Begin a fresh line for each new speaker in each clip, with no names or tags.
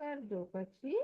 कर दो પછી.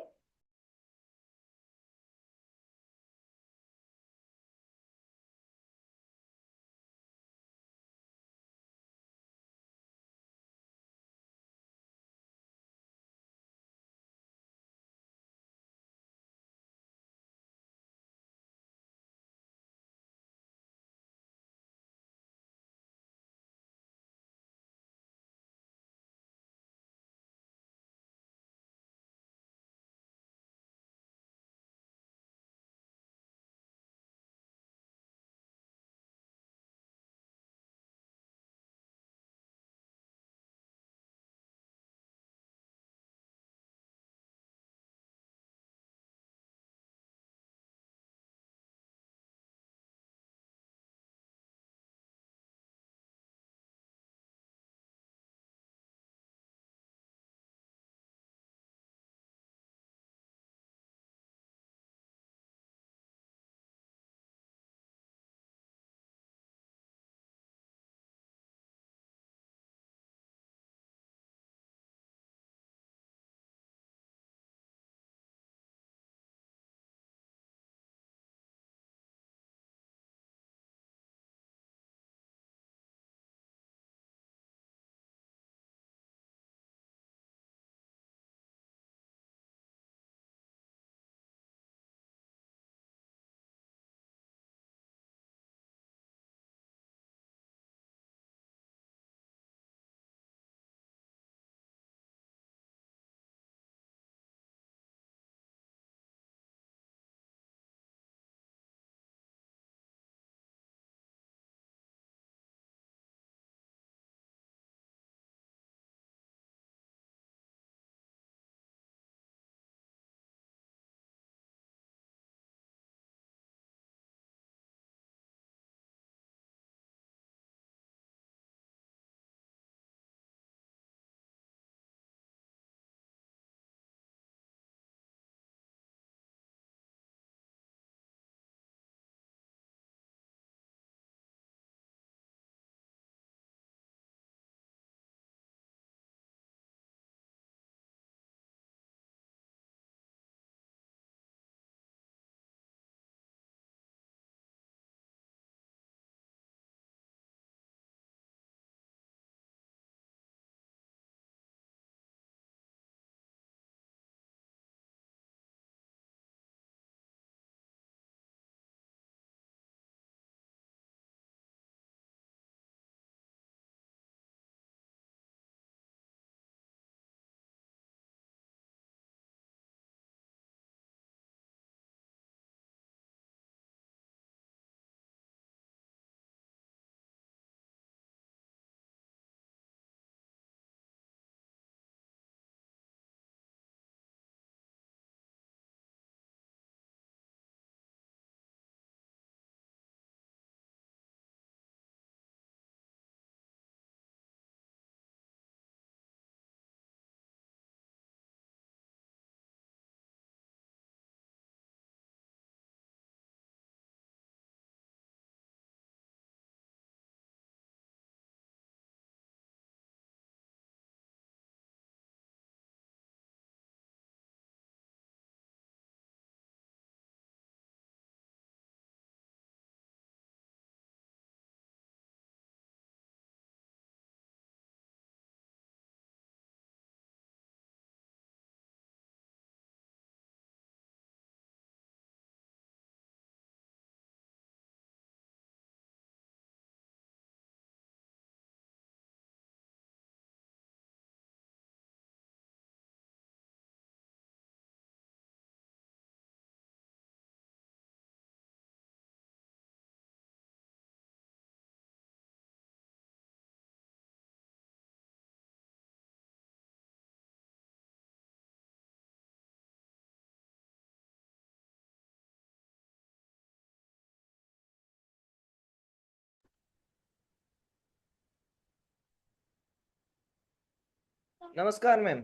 नमस्कार मैम।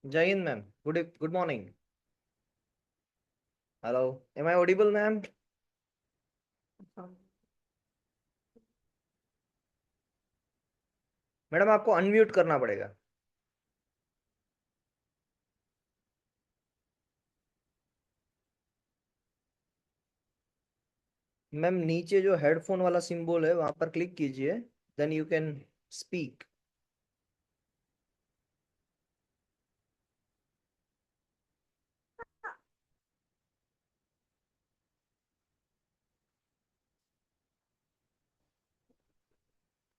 जय हिंद ma'am. Good morning. Hello. Am I audible ma'am? Madam आपको अनम्यूट करना पड़ेगा। मैम नीचे जो हेडफोन वाला सिंबल है वहां पर क्लिक कीजिए, then you can speak.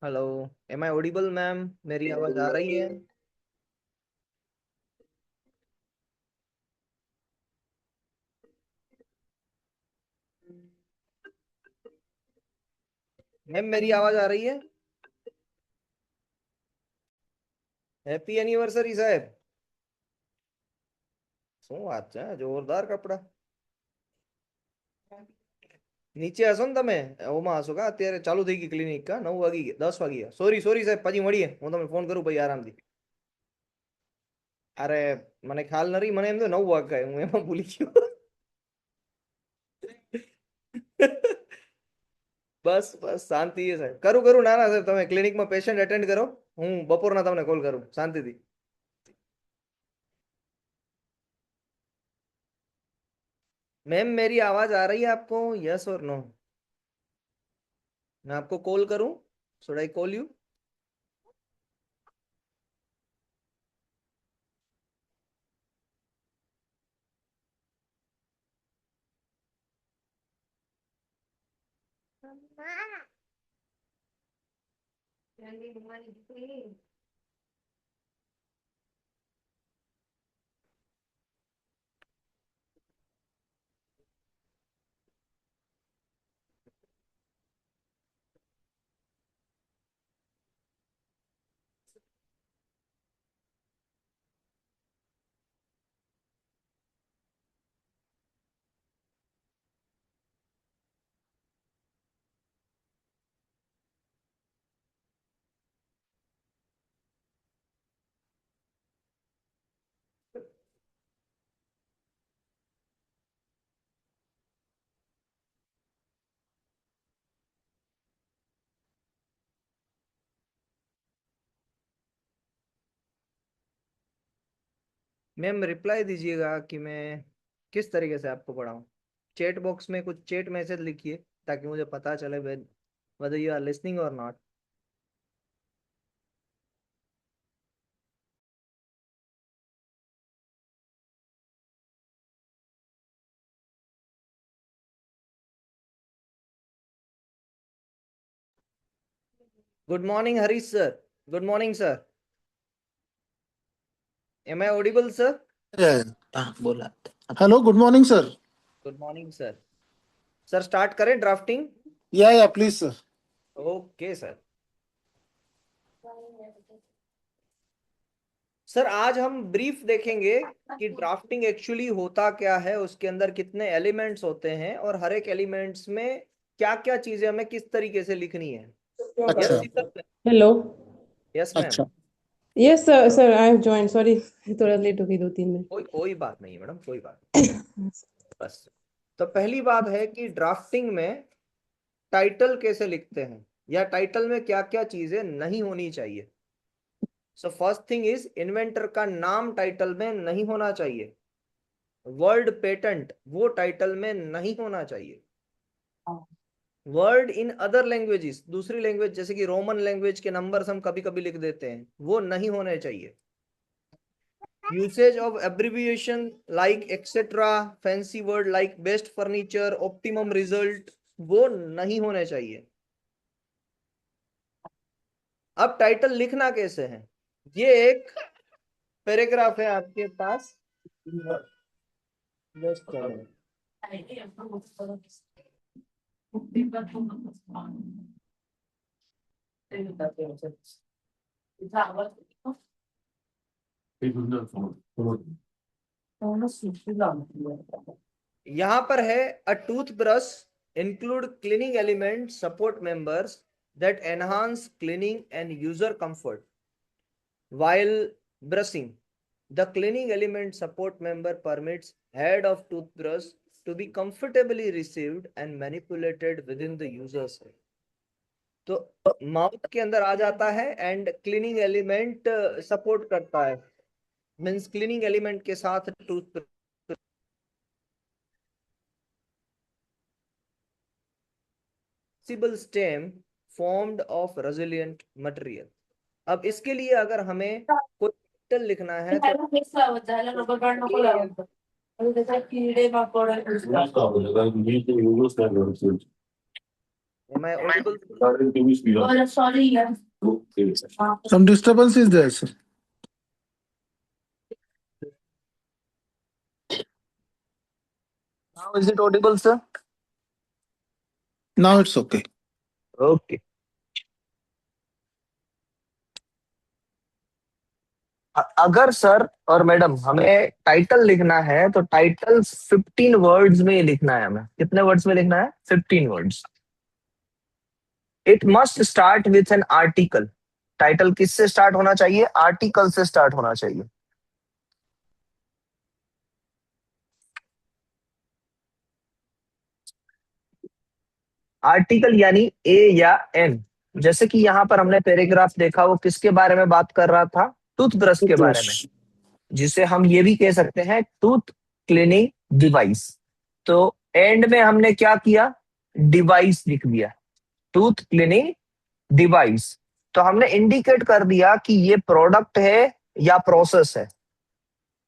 Hello, am I audible ma'am? मेरी आवाज आ रही है? मैम मेरी आवाज आ रही है? हैप्पी एनिवर्सरी साहब। શું વાત છે, જોરદાર કપડા। નીચે હશો ને તમે? ઓમાં હશો કા? અત્યારે ચાલુ થઈ ગઈ ક્લિનિક કા? 9 વાગી ગયા, 10 વાગી ગયા? સોરી સોરી સાહેબ, પછી મળીએ, હું તમને ફોન કરું પછી આરામથી। અરે મને ખ્યાલ નથી, મને એમ તો 9 વાગ્યા, હું એમાં ભૂલી ગયો। બસ બસ શાંતિ છે સાહેબ, કરું કરું, ના ના સાહેબ, તમે ક્લિનિકમાં પેશન્ટ એટેન્ડ કરો, હું બપોરના તમને કોલ કરું શાંતિથી। मैम मेरी आवाज आ रही है आपको? यस और नो? मैं आपको कॉल करूं? Should I call you? Ma'am reply दीजिएगा कि मैं किस तरीके से आपको पढ़ाऊं। चैट बॉक्स में कुछ चैट मैसेज लिखिए ताकि मुझे पता चले whether you are listening or not। Good morning Harish sir. Good morning sir. Am I audible sir?
बोला। Hello, good morning sir.
Good morning sir. Sir start करें ड्राफ्टिंग?
या please sir.
Okay sir. Sir आज हम brief देखेंगे कि drafting actually होता क्या है, उसके अंदर कितने एलिमेंट्स होते हैं और हर एक एलिमेंट्स में क्या क्या चीजें हमें किस तरीके से लिखनी है।
अच्छा
yes sir?
Hello.
Yes ma'am.
अच्छा।
Yes sir, sir I have join, sorry थोड़ा लेट हो गई 2-3 मिनट।
कोई कोई बात नहीं मैडम, कोई बात नहीं। बस, तो पहली बात है कि ड्राफ्टिंग में टाइटल कैसे लिखते हैं या टाइटल में क्या क्या चीजें नहीं होनी चाहिए। So first thing is, inventor का नाम टाइटल में नहीं होना चाहिए। वर्ड पेटेंट वो टाइटल में नहीं होना चाहिए। वर्ड इन अदर लैंग्वेजेस, दूसरी लैंग्वेज जैसे कि रोमन लैंग्वेज के नंबर्स हम कभी कभी लिख देते हैं, वो नहीं होने चाहिए। Usage of abbreviation like etcetera, fancy word like best furniture, optimum result, वो नहीं होने चाहिए। अब टाइटल लिखना कैसे है, ये एक पैराग्राफ है आपके पास। Just a minute. यहाँ पर है, अ toothbrush include cleaning element support members that enhance cleaning and user comfort while brushing. The cleaning element support member permits head of toothbrush to be comfortably received and manipulated within the user's head. तो mouth के अंदर आ जाता है and cleaning element support करता है, means cleaning element के साथ tooth. flexible stem formed of resilient material. अब इसके लिए अगर हमें कोई टाइटल लिखना है तो am I audible?
Some disturbance is there, sir.
Now is it audible, sir?
Now it's okay.
Okay. अगर सर और मैडम हमें टाइटल लिखना है तो टाइटल 15 वर्ड्स में लिखना है। हमें कितने वर्ड्स में लिखना है? 15 words. It must start with an article. Title किससे स्टार्ट होना चाहिए? आर्टिकल से स्टार्ट होना चाहिए। आर्टिकल यानी ए या एन। जैसे कि यहाँ पर हमने पैराग्राफ देखा, वो किसके बारे में बात कर रहा था? टूथब्रश के बारे में, जिसे हम ये भी कह सकते हैं टूथ क्लीनिंग डिवाइस। तो एंड में हमने क्या किया? डिवाइस लिख दिया, टूथ क्लीनिंग डिवाइस। तो हमने इंडिकेट कर दिया कि ये प्रोडक्ट है या प्रोसेस है।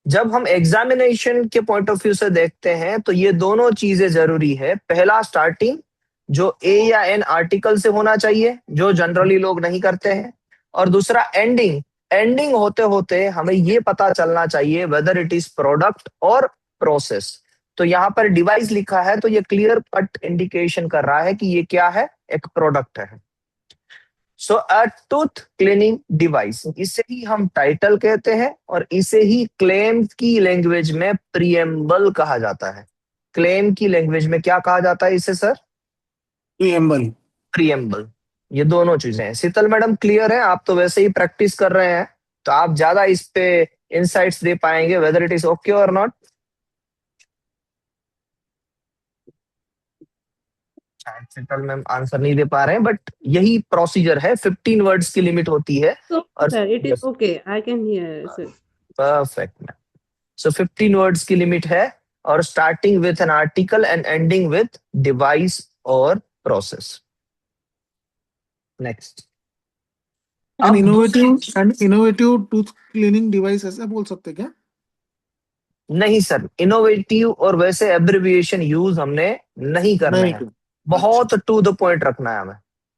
जब हम एग्जामिनेशन के पॉइंट ऑफ व्यू से देखते हैं तो ये दोनों चीजें जरूरी है। पहला स्टार्टिंग जो ए या एन आर्टिकल से होना चाहिए, जो जनरली लोग नहीं करते हैं। और दूसरा एंडिंग। एंडिंग होते होते हमें ये पता चलना चाहिए वेदर इट इज प्रोडक्ट और प्रोसेस। तो यहाँ पर डिवाइस लिखा है तो ये क्लियर कट इंडिकेशन कर रहा है कि ये क्या है? एक प्रोडक्ट है। सो अ टूथ क्लीनिंग डिवाइस, इसे ही हम टाइटल कहते हैं और इसे ही क्लेम की लैंग्वेज में प्रीएम्बल कहा जाता है। क्लेम की लैंग्वेज में क्या कहा जाता है इसे सर?
Preamble.
प्रीएम्बल। ये दोनों चीजें हैं। शीतल मैडम क्लियर है? आप तो वैसे ही प्रैक्टिस कर रहे हैं तो आप ज्यादा इस पे इनसाइट्स दे पाएंगे वेदर इट इज ओके और नॉट। शायद शीतल मैम आंसर नहीं दे पा रहे हैं, बट यही प्रोसीजर है। 15 वर्ड्स की लिमिट होती है।
So,
और
sir, it is okay. I can hear, sir.
Perfect ma'am. So 15 words की लिमिट है और starting with an article and ending with device और process. Next.
An innovative tooth cleaning device ऐसा बोल सकते क्या?
नहीं सर, इनोवेटिव और वैसे एब्रिविएशन यूज हमने नहीं करने
नहीं
हैं।
तो।
बहुत टू द पॉइंट रखना है हमें।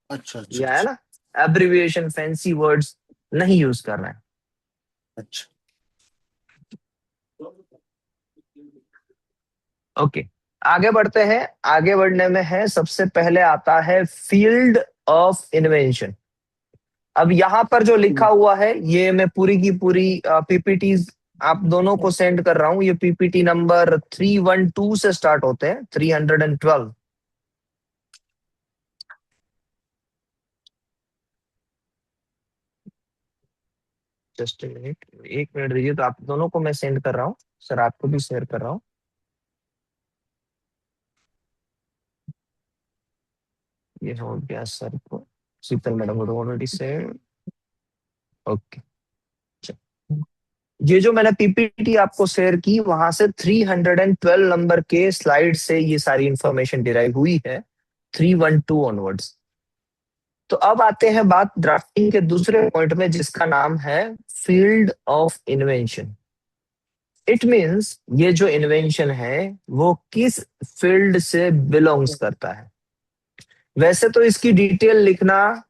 अच्छा अच्छा
यह है ना, एब्रिविएशन फैंसी वर्ड्स नहीं यूज करना है।
अच्छा।
ओके, आगे बढ़ते हैं। आगे बढ़ने में है, सबसे पहले आता है फील्ड ऑफ इन्वेंशन। अब यहाँ पर जो लिखा हुआ है ये मैं पूरी की पूरी पीपीटीज आप दोनों को सेंड कर रहा हूं। ये पीपीटी नंबर 312 से स्टार्ट होते हैं, 312। जस्ट मिनट, 1 मिनट दीजिए। तो आप दोनों को मैं सेंड कर रहा हूँ सर, आपको भी शेयर कर रहा हूँ। ये हो गया सर को, शीतल मैडम को ऑलरेडी शेयर। ओके, ये जो मैंने पीपीटी आपको शेयर की वहां से 312 नंबर के स्लाइड से ये सारी इंफॉर्मेशन डिराइव हुई है, 312 ऑनवर्ड्स। तो अब आते हैं बात ड्राफ्टिंग के दूसरे पॉइंट में, जिसका नाम है field of invention. It means ये जो इन्वेंशन है वो किस फील्ड से बिलोंग्स करता है। वैसे तो इसकी डिटेल लिखना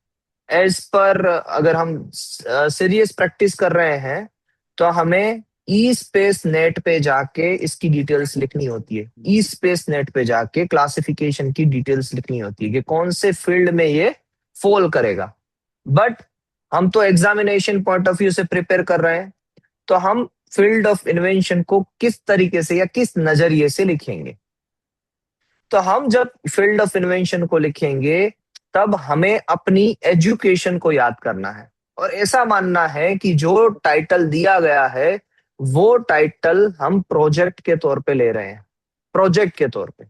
एज पर, अगर हम सीरियस प्रैक्टिस कर रहे हैं तो हमें ई स्पेस नेट पे जाके इसकी डिटेल्स लिखनी होती है। ई स्पेस नेट पे जाके क्लासिफिकेशन की डिटेल्स लिखनी होती है कि कौन से फील्ड में ये फॉल करेगा। बट हम तो एग्जामिनेशन पॉइंट ऑफ व्यू से प्रिपेयर कर रहे हैं, तो हम फील्ड ऑफ इन्वेंशन को किस तरीके से या किस नजरिए से लिखेंगे। तो हम जब फील्ड ऑफ इन्वेंशन को लिखेंगे तब हमें अपनी एजुकेशन को याद करना है और ऐसा मानना है कि जो टाइटल दिया गया है वो टाइटल हम प्रोजेक्ट के तौर पे ले रहे हैं, प्रोजेक्ट के तौर पे।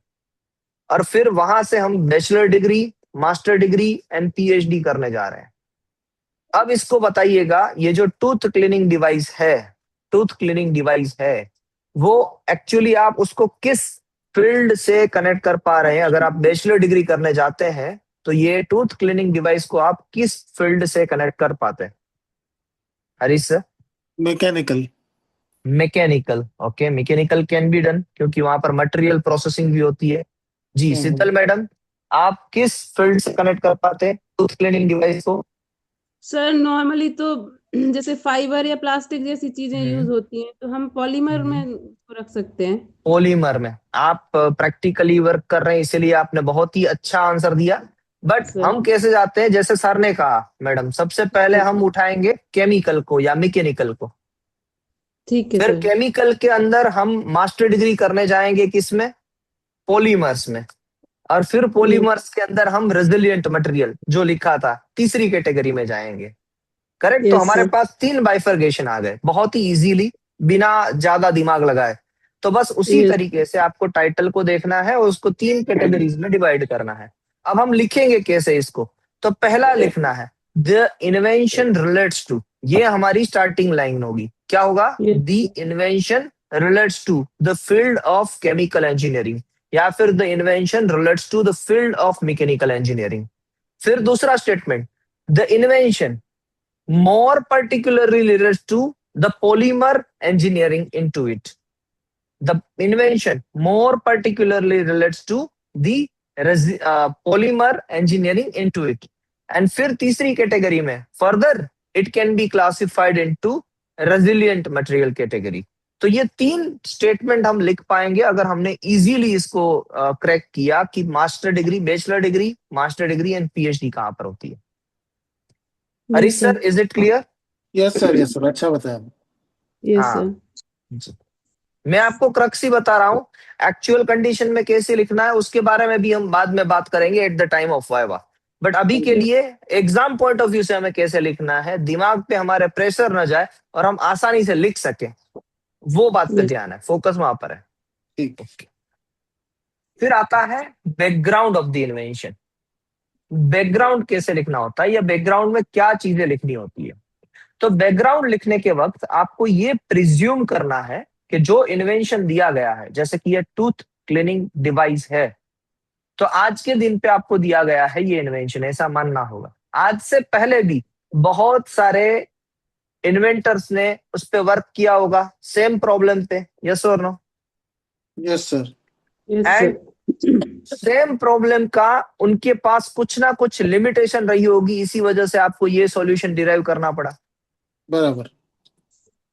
और फिर वहां से हम bachelor degree, master degree and PhD करने जा रहे हैं। अब इसको बताइएगा, ये जो टूथ क्लीनिंग डिवाइस है, टूथ क्लीनिंग डिवाइस है, वो एक्चुअली आप उसको किस फील्ड से कनेक्ट कर पा रहे हैं। अगर आप बैचलर डिग्री करने जाते हैं तो ये टूथ क्लीनिंग डिवाइस को आप किस फील्ड से कनेक्ट कर पाते हैं Harish sir?
Mechanical.
Mechanical, okay, mechanical can be done क्योंकि वहां पर मटेरियल प्रोसेसिंग भी होती है। जी शीतल मैडम, आप किस फील्ड से कनेक्ट कर पाते हैं टूथ क्लीनिंग डिवाइस को?
सर नॉर्मली तो जैसे फाइबर या प्लास्टिक जैसी चीजें यूज होती हैं, तो हम पॉलीमर में उसको रख सकते हैं।
पॉलीमर में आप प्रैक्टिकली वर्क कर रहे हैं, इसीलिए आपने बहुत ही अच्छा आंसर दिया। बट
सर
हम कैसे जाते हैं, जैसे सर ने कहा मैडम, सबसे पहले हम उठाएंगे केमिकल को या मैकेनिकल को,
ठीक है
फिर
सर।
केमिकल के अंदर हम मास्टर डिग्री करने जाएंगे किसमें? पॉलीमर्स में। और फिर
ये
पॉलीमर्स के अंदर हम रेजिलिएंट मटेरियल जो लिखा था तीसरी कैटेगरी में जाएंगे। करेक्ट? तो
यस
हमारे
सर।
पास 3 बाइफर्केशन आ गए बहुत ही इजीली, बिना ज्यादा दिमाग लगाए। तो बस उसी
यस
तरीके से आपको टाइटल को देखना है और उसको 3 कैटेगरीज में डिवाइड करना है। अब हम लिखेंगे कैसे इसको? तो पहला लिखना है द इन्वेंशन रिलेट्स टू, ये हमारी स्टार्टिंग लाइन होगी। क्या होगा?
Yes
the invention relates to the field of chemical engineering, या फिर the invention relates to the field of mechanical engineering. फिर दूसरा statement, the invention more particularly relates to the polymer engineering into it. The invention more particularly relates to the polymer engineering into it. And फिर तीसरी category में further it can be classified into resilient material category. तो ये 3 statement हम लिख पाएंगे अगर हमने इजीली इसको क्रैक किया कि master degree, bachelor degree, master degree and PhD कहाँ पर होती है। Harish
sir.
Sir, is it clear?
Yes sir, अच्छा बताया।
यस
हाँ
सर।
जी। मैं आपको क्रक्स ही बता रहा हूँ, एक्चुअल कंडीशन में कैसे लिखना है उसके बारे में भी हम बाद में बात करेंगे at the time of viva. But अभी के लिए एग्जाम पॉइंट ऑफ व्यू से हमें कैसे लिखना है, दिमाग पे हमारे प्रेशर न जाए और हम आसानी से लिख सके, वो बात पे
यस
ध्यान है, फोकस वहां पर है।
ठीक।
ओके। फिर आता है background of the invention. Background कैसे लिखना होता है या बैकग्राउंड में क्या चीजें लिखनी होती है? तो बैकग्राउंड लिखने के वक्त आपको ये प्रिज्यूम करना है कि जो इन्वेंशन दिया गया है, जैसे कि ये टूथ क्लीनिंग डिवाइस है, तो आज के दिन पे आपको दिया गया है ये इन्वेंशन, ऐसा मानना होगा। आज से पहले भी बहुत सारे इन्वेंटर्स ने उस पे वर्क किया होगा सेम प्रॉब्लम पे, यस और no?
Yes sir.
Yes
and
sir.
Same problem का उनके पास कुछ ना कुछ लिमिटेशन रही होगी, इसी वजह से आपको ये सॉल्यूशन डिराइव करना पड़ा।
बराबर।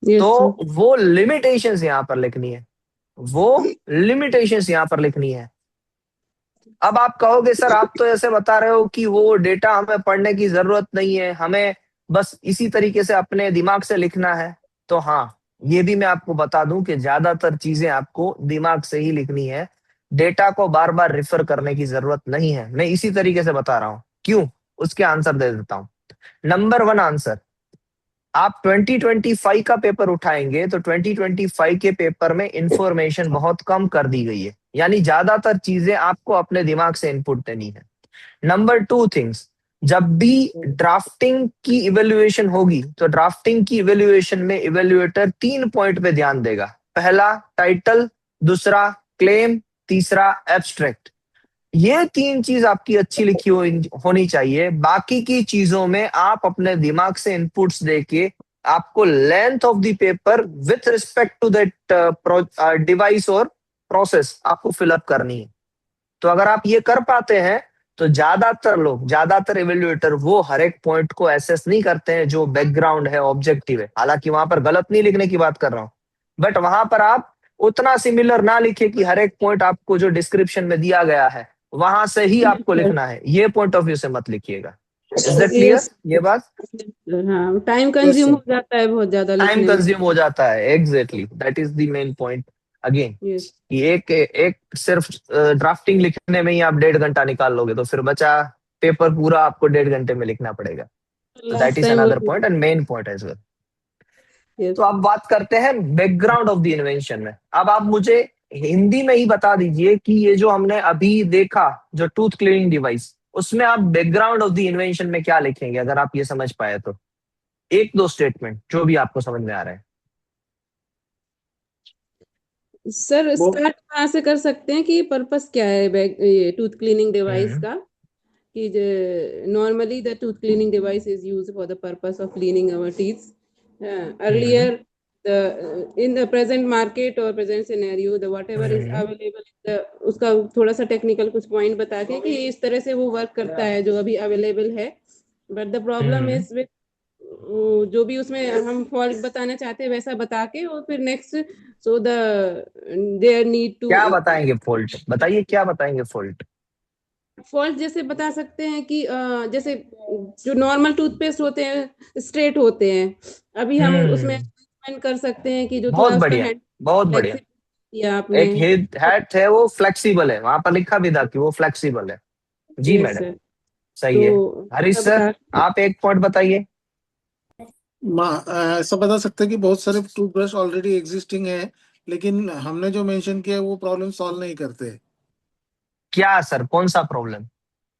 यस
तो
सर।
वो लिमिटेशंस यहां पर लिखनी है, वो लिमिटेशंस यहां पर लिखनी है। अब आप कहोगे सर आप तो ऐसे बता रहे हो कि वो डेटा हमें पढ़ने की जरूरत नहीं है, हमें बस इसी तरीके से अपने दिमाग से लिखना है। तो हाँ, ये भी मैं आपको बता दूं कि ज्यादातर चीजें आपको दिमाग से ही लिखनी है, डेटा को बार बार रिफर करने की जरूरत नहीं है। मैं इसी तरीके से बता रहा हूं क्यों, उसके आंसर दे देता हूं। नंबर 1 आंसर, आप 2025 का पेपर उठाएंगे तो 2025 के पेपर में इंफॉर्मेशन बहुत कम कर दी गई है, यानी ज्यादातर चीजें आपको अपने दिमाग से इनपुट देनी है। नंबर 2 थिंग्स, जब भी ड्राफ्टिंग की इवेल्युएशन होगी तो ड्राफ्टिंग की इवेल्युएशन में इवेल्युएटर 3 पॉइंट पे ध्यान देगा। पहला टाइटल, दूसरा क्लेम, तीसरा एब्स्ट्रैक्ट। ये 3 चीज आपकी अच्छी लिखी होनी चाहिए। बाकी की चीजों में आप अपने दिमाग से इनपुट्स देके आपको length of the paper with respect to that device और प्रोसेस आपको फिलअप करनी है। तो अगर आप ये कर पाते हैं तो ज्यादातर लोग, ज्यादातर इवेल्युएटर वो हर एक पॉइंट को एसेस नहीं करते हैं जो बैकग्राउंड है, ऑब्जेक्टिव है। हालांकि वहां पर गलत नहीं लिखने की बात कर रहा हूं, बट वहां पर आप उतना सिमिलर ना लिखे कि हर एक पॉइंट आपको जो डिस्क्रिप्शन में दिया गया है वहां से ही आपको लिखना है, ये पॉइंट ऑफ व्यू से मत लिखिएगा। इज दैट क्लियर
यस
ये बात?
हाँ, टाइम
यस
कंज्यूम
सर।
हो जाता है बहुत ज्यादा
टाइम
लिखने में।
कंज्यूम हो जाता है, exactly that is the main point. Again
yes
कि एक एक सिर्फ ड्राफ्टिंग लिखने में ही आप 1.5 घंटा निकाल लोगे तो फिर बचा पेपर पूरा आपको 1.5 घंटे में लिखना पड़ेगा। तो that
last
is
time
another
वही।
Point and main point as well. तो
यस
अब बात करते हैं बैकग्राउंड ऑफ द इन्वेंशन में। अब आप मुझे हिंदी में ही बता दीजिए कि ये जो हमने अभी देखा जो टूथ क्लीनिंग डिवाइस, उसमें आप बैकग्राउंड ऑफ द इन्वेंशन में क्या लिखेंगे अगर आप ये समझ पाए तो? 1-2 स्टेटमेंट जो भी आपको समझ में आ रहा है।
सर,
वो
स्टार्ट कहाँ से कर सकते हैं कि पर्पस क्या है ये टूथ क्लीनिंग डिवाइस
हम्म
का, कि normally the tooth cleaning device is used for the purpose of cleaning our teeth. Earlier, in the present market or present scenario, the whatever is available, उसका थोड़ा सा टेक्निकल कुछ point बता के कि इस तरह से वो वर्क करता है जो अभी अवेलेबल है, but the problem is with जो भी उसमें हम फॉल्ट बताना चाहते हैं वैसा बता के और फिर next so the there need to
क्या बताएंगे फॉल्ट, बताइए क्या बताएंगे फॉल्ट?
फॉल्ट जैसे बता सकते हैं कि जैसे जो नॉर्मल टूथपेस्ट होते हैं स्ट्रेट होते हैं, अभी हम उसमें adjustment कर सकते हैं कि जो
बहुत
थोड़ा उसका
बढ़िया, बहुत बढ़िया।
किया आपने।
एक हेड है वो फ्लेक्सिबल है, वहां पर लिखा भी था कि वो फ्लेक्सिबल है। जी
Yes,
मैडम,
sir.
सही है।
तो
हरीश
सब
सर,
बता-
आप एक पॉइंट बताइए।
ऐसा बता सकते हैं कि बहुत सारे टूथब्रश ऑलरेडी एग्जिस्टिंग है, लेकिन हमने जो मेंशन किया है वो प्रॉब्लम सॉल्व नहीं करते।
क्या सर, कौन सा प्रॉब्लम?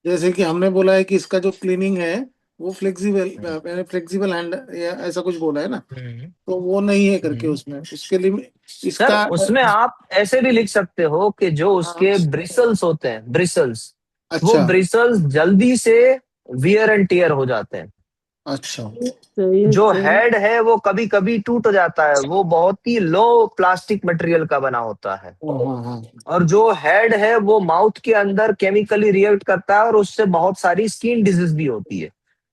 जैसे कि हमने बोला है कि इसका जो क्लीनिंग है वो फ्लेक्सिबल फ्लेक्सिबल हैंड या ऐसा कुछ बोला है ना, तो वो नहीं है करके उसमें उसके लिए
सर
इसका
उसमें आप ऐसे भी लिख सकते हो कि जो उसके ब्रिसल्स होते हैं, ब्रिसल्स, वो
अच्छा
ब्रिसल्स जल्दी से वियर एंड टियर हो जाते हैं।
अच्छा
Yes,
जो
sir.
हेड है वो कभी कभी टूट जाता है, वो बहुत ही लो प्लास्टिक मटेरियल का बना होता है।
हाँ
और जो हेड है वो माउथ के अंदर केमिकली रिएक्ट करता है और उससे बहुत सारी स्किन डिजीज भी होती है।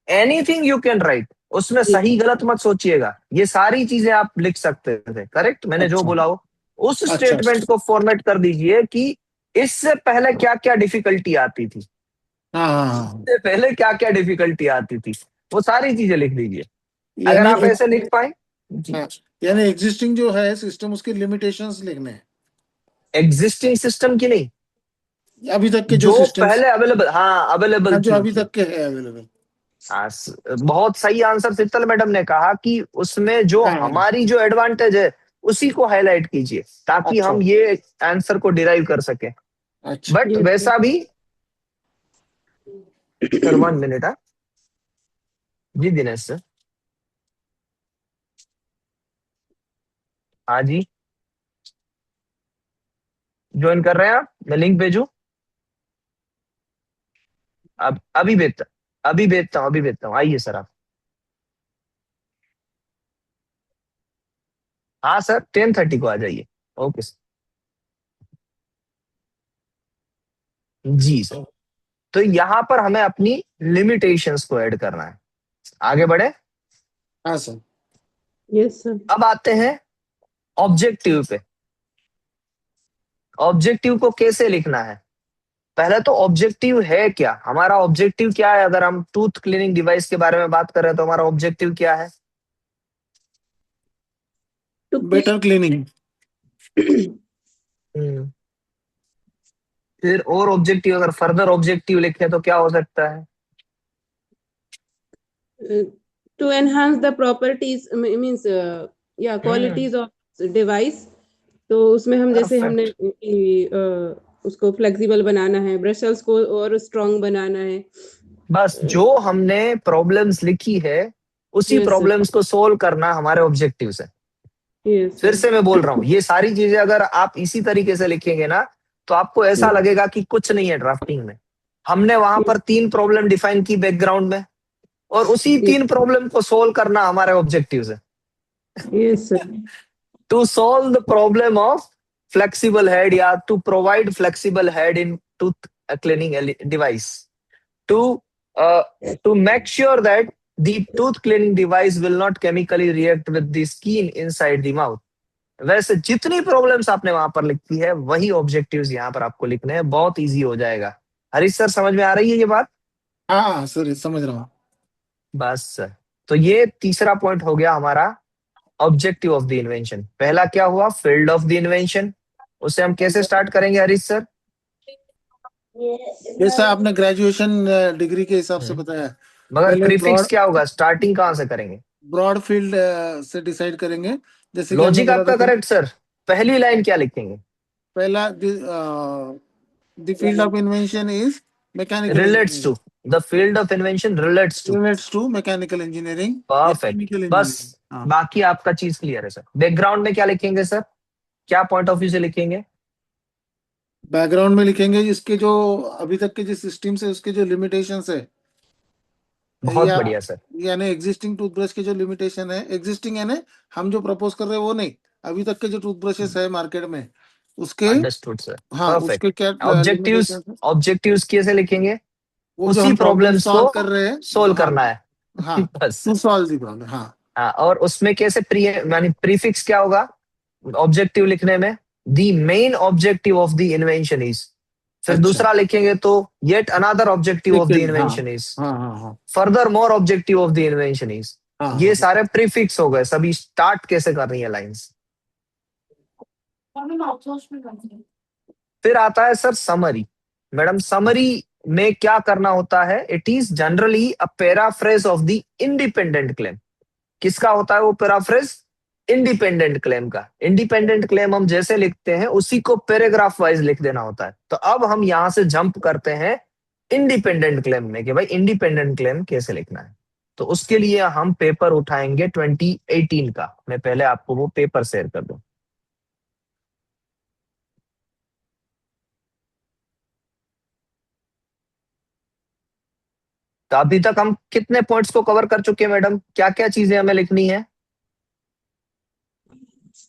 एनीथिंग यू कैन राइट, उसमें सही गलत मत सोचिएगा, ये सारी चीजें आप लिख सकते थे। करेक्ट, मैंने जो
अच्छा
बोला हो उस
अच्छा
स्टेटमेंट को फॉर्मेट कर दीजिए कि इससे पहले क्या क्या डिफिकल्टी आती थी,
हाँ
इससे पहले क्या क्या डिफिकल्टी आती थी, वो सारी चीजें लिख दीजिए। अगर
यानी
आप ऐसे लिख पाए जी।
हाँ, यानी एग्जिस्टिंग जो है सिस्टम उसके लिमिटेशंस लिखने हैं,
एग्जिस्टिंग सिस्टम की नहीं,
अभी तक के जो
जो
सिस्टम्स
पहले अवेलेबल, हाँ अवेलेबल
जो
थी
अभी
उसमें।
तक के है अवेलेबल।
हाँ, बहुत सही आंसर शीतल मैडम ने कहा कि उसमें जो
हाँ
हमारी जो एडवांटेज है उसी को हाईलाइट कीजिए ताकि
अच्छा
हम ये आंसर को डिराइव कर सके।
अच्छा
बट
Yes, sir.
वैसा भी सर, 1 मिनट। हाँ जी दिनेश सर, हाँ जी, ज्वाइन कर रहे हैं आप? मैं लिंक भेजू? अब अभी भेजता हूँ, आइए सर आप। हाँ सर, 10:30 को आ जाइए। ओके सर, जी सर। तो यहाँ पर हमें अपनी लिमिटेशंस को ऐड करना है। आगे बढ़े।
हाँ सर
Yes, sir.
अब आते हैं ऑब्जेक्टिव पे। ऑब्जेक्टिव को कैसे लिखना है? पहले तो ऑब्जेक्टिव है क्या, हमारा ऑब्जेक्टिव क्या है? अगर हम टूथ क्लीनिंग डिवाइस के बारे में बात कर रहे हैं तो हमारा ऑब्जेक्टिव क्या है?
To
better cleaning.
हम्म, फिर और ऑब्जेक्टिव, अगर फर्दर ऑब्जेक्टिव लिखे तो क्या हो सकता है?
to enhance the properties means yeah qualities of device. तो उसमें हम जैसे हमने
परफेक्ट,
उसको फ्लेक्सिबल बनाना है, ब्रशल्स को और स्ट्रॉन्ग बनाना है।
बस जो हमने प्रॉब्लम्स लिखी है उसी
Yes, sir.
प्रॉब्लम्स को सोल्व करना हमारे ऑब्जेक्टिव है।
Yes,
फिर
sir.
से मैं बोल रहा हूँ, ये सारी चीजें अगर आप इसी तरीके से लिखेंगे ना तो आपको ऐसा लगेगा कि कुछ नहीं है ड्राफ्टिंग में। हमने वहां पर 3 प्रॉब्लम डिफाइन की बैकग्राउंड में, और उसी 3 प्रॉब्लम को सोल्व करना हमारे ऑब्जेक्टिव है।
Yes, sir.
To solve the problem of flexible head या to provide flexible head in tooth cleaning device, to to make sure that the tooth cleaning device will not chemically react with the skin inside the mouth। वैसे जितनी problems आपने वहां पर लिखी है वही objectives यहाँ पर आपको लिखने हैं, बहुत इजी हो जाएगा। हरीश सर, समझ में आ रही है ये बात?
हाँ सर समझ रहा हूँ।
बस सर, तो ये तीसरा पॉइंट हो गया हमारा ऑब्जेक्टिव ऑफ द इन्वेंशन। पहला क्या हुआ? Field of the invention. उसे हम कैसे स्टार्ट करेंगे हरीश सर?
जैसा आपने ग्रेजुएशन डिग्री के हिसाब से बताया,
मगर
पहले
प्रीफिक्स क्या होगा, स्टार्टिंग कहाँ से करेंगे?
ब्रॉड फील्ड से डिसाइड करेंगे। जैसे कि हमने
लॉजिक
बोला था
आपका
कि
करेक्ट सर, पहली लाइन क्या लिखेंगे?
पहला the field of invention is mechanical
relates to,
engineering,
the field of invention relates to.
Relates to mechanical engineering या
परफेक्ट,
केमिकल
बस
इंजीनियरिंग। हाँ
बाकी आपका चीज क्लियर है सर। बैकग्राउंड में क्या लिखेंगे सर, क्या पॉइंट ऑफ व्यू से लिखेंगे?
बैकग्राउंड में लिखेंगे इसके जो अभी तक के जो सिस्टम से उसके जो लिमिटेशंस है,
बहुत
या
बढ़िया सर।
यानी एग्जिस्टिंग टूथब्रश के जो लिमिटेशन है, एग्जिस्टिंग यानी हम जो प्रपोज कर रहे हैं वो नहीं, अभी तक के जो टूथब्रशेस है मार्केट में उसके,
अंडरस्टूड सर,
हाँ उसके
परफेक्ट।
क्या
ऑब्जेक्टिव्स,
लिमिटेशन है,
ऑब्जेक्टिव्स कैसे लिखेंगे?
वो जो
उसी
हम प्रॉब्लम
प्रॉब्लम्स को
सॉल्व कर रहे हैं,
सोल्व
हाँ
करना है।
हाँ,
बस।
टू सॉल्व दी प्रॉब्लम, हाँ।
हाँ, और उसमें कैसे यानी प्रीफिक्स क्या होगा ऑब्जेक्टिव लिखने में? The main objective of the invention is. फिर
अच्छा,
दूसरा लिखेंगे तो yet another objective of the
second, हाँ
इन्वेंशन इज,
हाँ हाँ हाँ
further more objective of the invention is.
हाँ
ये
हाँ।
सारे प्रीफिक्स हो गए। सभी स्टार्ट कैसे करनी है लाइंस। फिर आता है सर समरी। मैडम समरी में क्या करना होता है? It is generally a paraphrase of the independent claim. किसका होता है वो पैराफ्रेज? इंडिपेंडेंट क्लेम का। इंडिपेंडेंट क्लेम हम जैसे लिखते हैं उसी को पैराग्राफ वाइज लिख देना होता है। तो अब हम यहां से जंप करते हैं इंडिपेंडेंट क्लेम में कि भाई इंडिपेंडेंट क्लेम कैसे लिखना है। तो उसके लिए हम पेपर उठाएंगे 2018 का। मैं पहले आपको वो पेपर शेयर कर दूं। तो अभी तक हम कितने पॉइंट्स को कवर कर चुके हैं मैडम? क्या क्या चीजें हमें लिखनी है?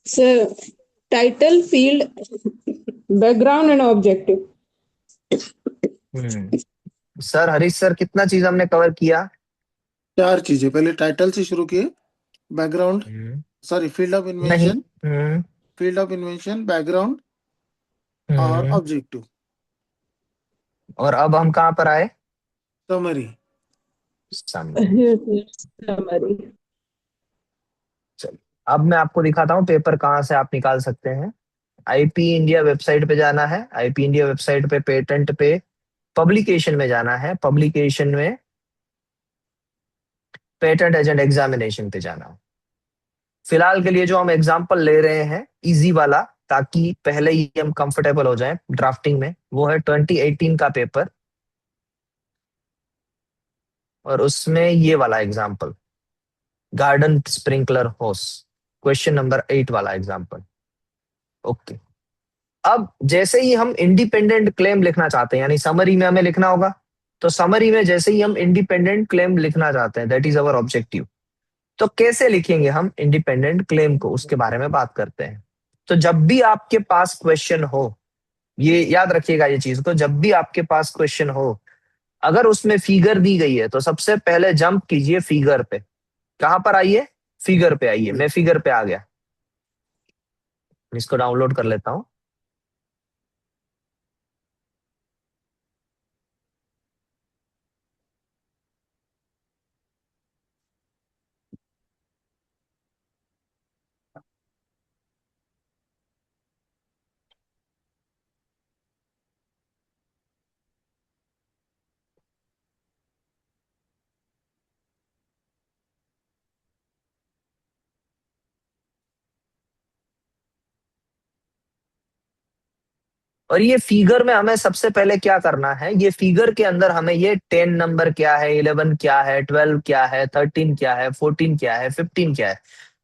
So, title, field, background and objective.
Sir Harish sir, कितना चीज हमने कवर किया?
4 चीजें, पहले टाइटल से शुरू किए, बैकग्राउंड, सॉरी फील्ड ऑफ
नहीं।
Invention, field of invention, background और
हम्म।
ऑब्जेक्टिव,
और अब हम कहाँ पर आए?
Summary.
Summary.
Yes, yes, summary.
चलिए, अब मैं आपको दिखाता हूँ पेपर कहाँ से आप निकाल सकते हैं। आईपी इंडिया वेबसाइट पे जाना है। आईपी इंडिया वेबसाइट पे पेटेंट पे पब्लिकेशन में जाना है। पब्लिकेशन में पेटेंट एजेंट एग्जामिनेशन पे जाना है। फिलहाल के लिए जो हम एग्जाम्पल ले रहे हैं इजी वाला, ताकि पहले ही हम कंफर्टेबल हो जाएं ड्राफ्टिंग में, वो है 2018 का पेपर। और उसमें ये वाला एग्जाम्पल, गार्डन स्प्रिंकलर होस, क्वेश्चन नंबर 8 वाला एग्जाम्पल। ओके। अब जैसे ही हम इंडिपेंडेंट क्लेम लिखना चाहते हैं, यानी समरी में हमें लिखना होगा, तो समरी में जैसे ही हम इंडिपेंडेंट क्लेम लिखना चाहते हैं, दैट इज अवर ऑब्जेक्टिव, तो कैसे लिखेंगे हम इंडिपेंडेंट क्लेम को, उसके बारे में बात करते हैं। तो जब भी आपके पास क्वेश्चन हो, ये याद रखिएगा ये चीज को, जब भी आपके पास क्वेश्चन हो, अगर उसमें फिगर दी गई है तो सबसे पहले जंप कीजिए फिगर पे। कहां पर आइए? फिगर पे आइए। मैं फिगर पे आ गया, इसको डाउनलोड कर लेता हूं। और ये फिगर में हमें सबसे पहले क्या करना है? ये फिगर के अंदर हमें ये 10 नंबर क्या है, 11 क्या है, 12 क्या है, 13 क्या है, 14 क्या है, 15 क्या है,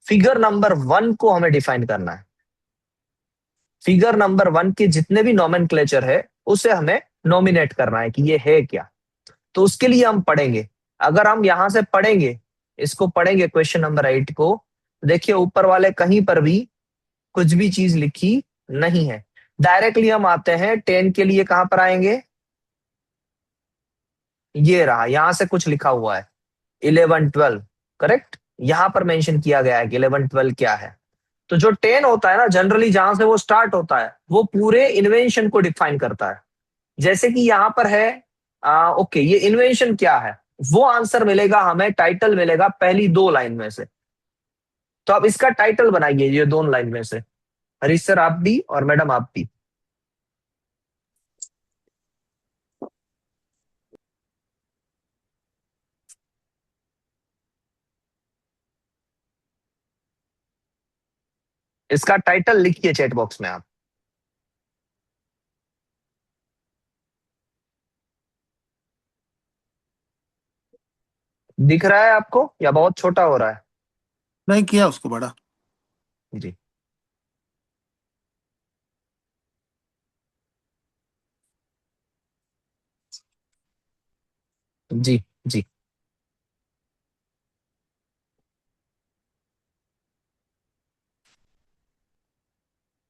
फिगर नंबर 1 को हमें डिफाइन करना है। फिगर नंबर 1 के जितने भी नॉमेनक्लेचर है उसे हमें नॉमिनेट करना है कि ये है क्या। तो उसके लिए हम पढ़ेंगे। अगर हम यहां से पढ़ेंगे, इसको पढ़ेंगे क्वेश्चन नंबर 8 को, देखिए ऊपर वाले कहीं पर भी कुछ भी चीज लिखी नहीं है। डायरेक्टली हम आते हैं 10 के लिए, कहां पर आएंगे? ये रहा, यहां से कुछ लिखा हुआ है 11 12, करेक्ट। यहां पर मेंशन किया गया है कि 11 12 क्या है। तो जो 10 होता है ना, जनरली जहां से वो स्टार्ट होता है वो पूरे इन्वेंशन को डिफाइन करता है। जैसे कि यहाँ पर है ओके, ये इन्वेंशन क्या है, वो आंसर मिलेगा हमें, टाइटल मिलेगा पहली 2 लाइन में से। तो अब इसका टाइटल बनाइए ये 2 लाइन में से, हरीश सर आप भी और मैडम आप भी। इसका टाइटल लिखिए चैट बॉक्स में आप। दिख रहा है आपको या बहुत छोटा हो रहा है?
नहीं किया उसको बड़ा।
जी। जी जी।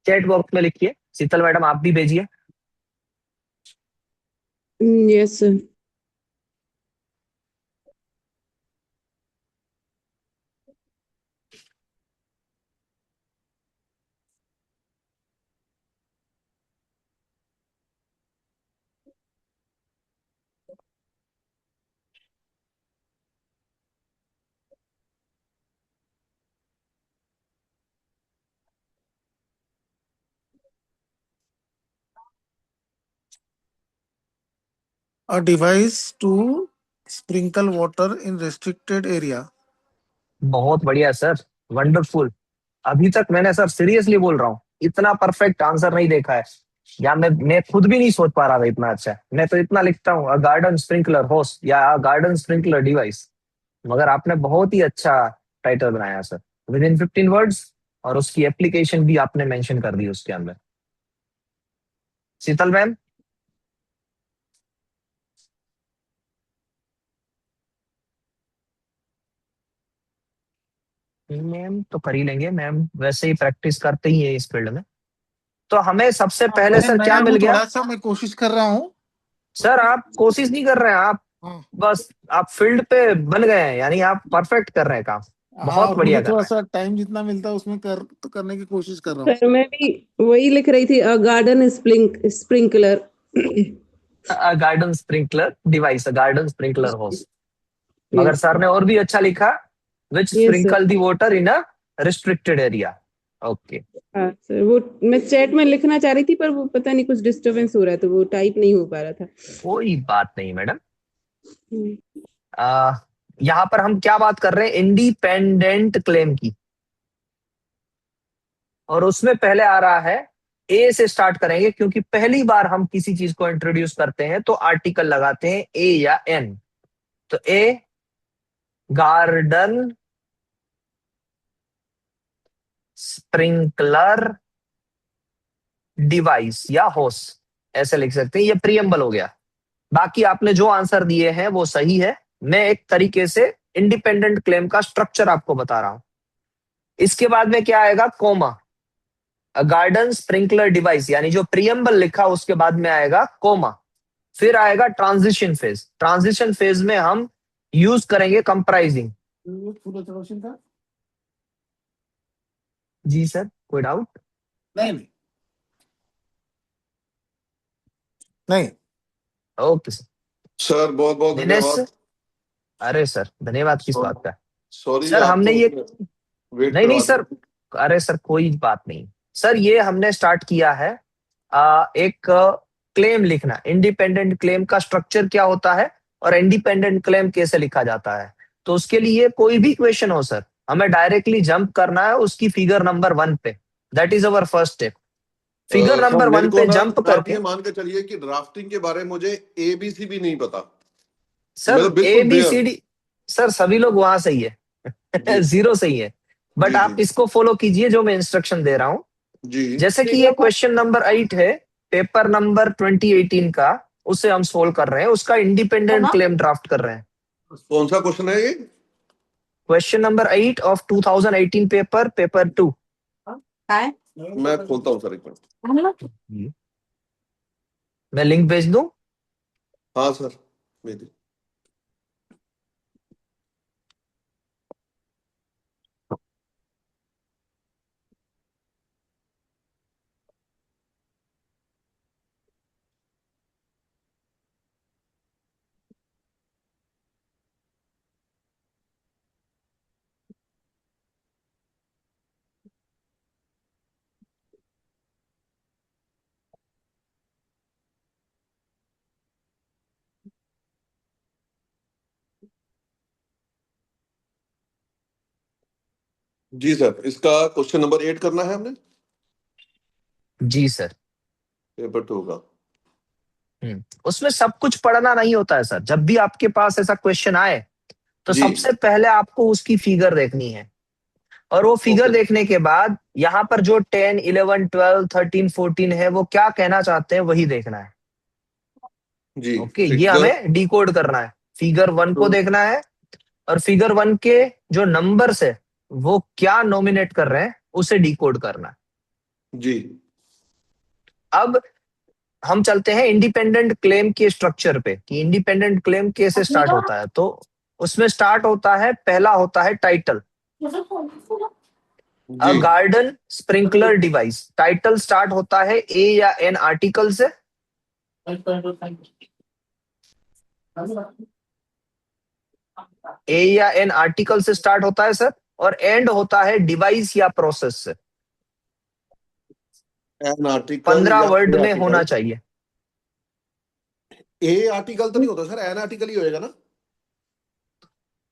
चैट बॉक्स में लिखिए, शीतल मैडम आप भी भेजिए।
Yes, sir.
A device to sprinkle water in restricted area.
बहुत बढ़िया सर, वंडरफुल। अभी तक मैंने सर सीरियसली बोल रहा हूँ इतना परफेक्ट आंसर नहीं देखा है, या मैं खुद भी नहीं सोच पा रहा था इतना अच्छा। मैं तो इतना लिखता हूँ अ गार्डन स्प्रिंकलर होस या गार्डन स्प्रिंकलर डिवाइस, मगर आपने बहुत ही अच्छा टाइटल बनाया सर, विद इन 15 वर्ड्स, और उसकी एप्लीकेशन भी आपने मेंशन कर दी उसके अंदर। शीतल मैम, मैम तो कर ही लेंगे, मैम वैसे ही प्रैक्टिस करते ही है इस फील्ड में। तो हमें सबसे पहले
मैं
सर क्या
नया
मिल
हूँ,
गया?
थोड़ा सा मैं कोशिश कर रहा हूँ।
सर आप कोशिश नहीं कर रहे हैं, आप
हाँ
बस आप फील्ड पे बन गए हैं, यानी आप परफेक्ट कर रहे हैं काम,
हाँ,
बहुत
और मुझे
बढ़िया कर
थोड़ा
रहे
सा टाइम जितना मिलता है उसमें तो करने की कोशिश कर रहा हूँ।
सर मैं भी वही लिख रही थी, अ गार्डन स्प्रिंकलर।
हैं। Garden sprinkler device, garden sprinkler hose, मगर
यस
सर ने और भी अच्छा लिखा, which
yes sir.
Sprinkle the water in a restricted area. Okay,
हाँ सर, वो मैं चैट में लिखना चाह रही थी पर वो पता नहीं कुछ डिस्टरबेंस हो रहा था, वो टाइप नहीं हो पा रहा था।
कोई बात नहीं मैडम।
हम्म,
यहाँ पर हम क्या बात कर रहे हैं, इंडिपेंडेंट क्लेम की, और उसमें पहले आ रहा है ए से स्टार्ट करेंगे, क्योंकि पहली बार हम किसी चीज को इंट्रोड्यूस करते हैं तो आर्टिकल लगाते हैं ए या एन। तो ए गार्डन स्प्रिंकलर डिवाइस या होस, ऐसे लिख सकते हैं, ये प्रियम्बल हो गया। बाकी आपने जो आंसर दिए हैं वो सही है, मैं एक तरीके से इंडिपेंडेंट क्लेम का स्ट्रक्चर आपको बता रहा हूं। इसके बाद में क्या आएगा, कोमा, गार्डन स्प्रिंकलर डिवाइस, यानी जो प्रियम्बल लिखा उसके बाद में आएगा कोमा। फिर आएगा ट्रांजिशन फेज, ट्रांजिशन फेज में हम यूज करेंगे कंप्राइजिंग। जी सर, कोई डाउट?
नहीं नहीं नहीं।
Okay sir.
सर बहुत बहुत
दिनेश
धन्यवाद।
सर, अरे सर धन्यवाद किस बात का?
सॉरी
सर हमने
आपको
ये,
वेट
नहीं नहीं
करवा
सर,
दिया।
अरे सर कोई बात नहीं सर, ये हमने स्टार्ट किया है एक क्लेम लिखना, इंडिपेंडेंट क्लेम का स्ट्रक्चर क्या होता है और इंडिपेंडेंट क्लेम कैसे लिखा जाता है। तो उसके लिए कोई भी क्वेश्चन हो सर, हमें डायरेक्टली जंप करना है उसकी फिगर नंबर 1 पे, that is our first step. Figure
sir
number
मेरे
1
को
पे
ना,
जंप
आप
करके,
ये मान के चलिए कि ड्राफ्टिंग के बारे में मुझे ABC भी नहीं पता,
सर
मतलब
ए
बिल्कुल
बी
बेयर।
सी डी, सर सभी लोग वहां सही है।
जी
जीरो सही है, बट
जी जी
आप इसको फॉलो कीजिए जो मैं इंस्ट्रक्शन दे रहा हूं।
जी।
जैसे कि ये क्वेश्चन नंबर 8 है, पेपर नंबर 2018 का, उसे हम सोल्व कर रहे हैं, उसका इंडिपेंडेंट क्लेम ड्राफ्ट कर रहे हैं।
कौन सा क्वेश्चन है ये?
Question number 8 of 2018 paper, paper 2।
मैं खोलता हूँ सर एक मिनट।
मैं लिंक भेज दूं?
हाँ सर, भेजिए। जी सर, इसका क्वेश्चन नंबर 8 करना है हमने,
जी सर।
पेपर 2 का।
उसमें सब कुछ पढ़ना नहीं होता है सर, जब भी आपके पास ऐसा क्वेश्चन आए तो
जी
सबसे पहले आपको उसकी फिगर देखनी है, और वो फिगर
ओके
देखने के बाद यहाँ पर जो 10, 11, 12, 13, 14 है वो क्या कहना चाहते हैं वही देखना है।
जी।
ओके, ये
फिगर,
हमें डिकोड करना है। फिगर 1 को देखना है और फिगर 1 के जो नंबर्स है वो क्या नॉमिनेट कर रहे हैं उसे डिकोड करना है।
जी
अब हम चलते हैं इंडिपेंडेंट क्लेम के स्ट्रक्चर पे कि इंडिपेंडेंट क्लेम कैसे स्टार्ट होता है। तो उसमें स्टार्ट होता है, पहला होता है टाइटल, अ
जी
garden sprinkler device. Title start होता है ए या एन आर्टिकल से, ए या एन आर्टिकल से स्टार्ट होता है सर, और एंड होता है डिवाइस या प्रोसेस से।
एन आर्टिकल
15
या
वर्ड
ए
में
आर्टिकल।
होना चाहिए।
ए आर्टिकल तो नहीं होता सर, एन आर्टिकल ही होएगा ना।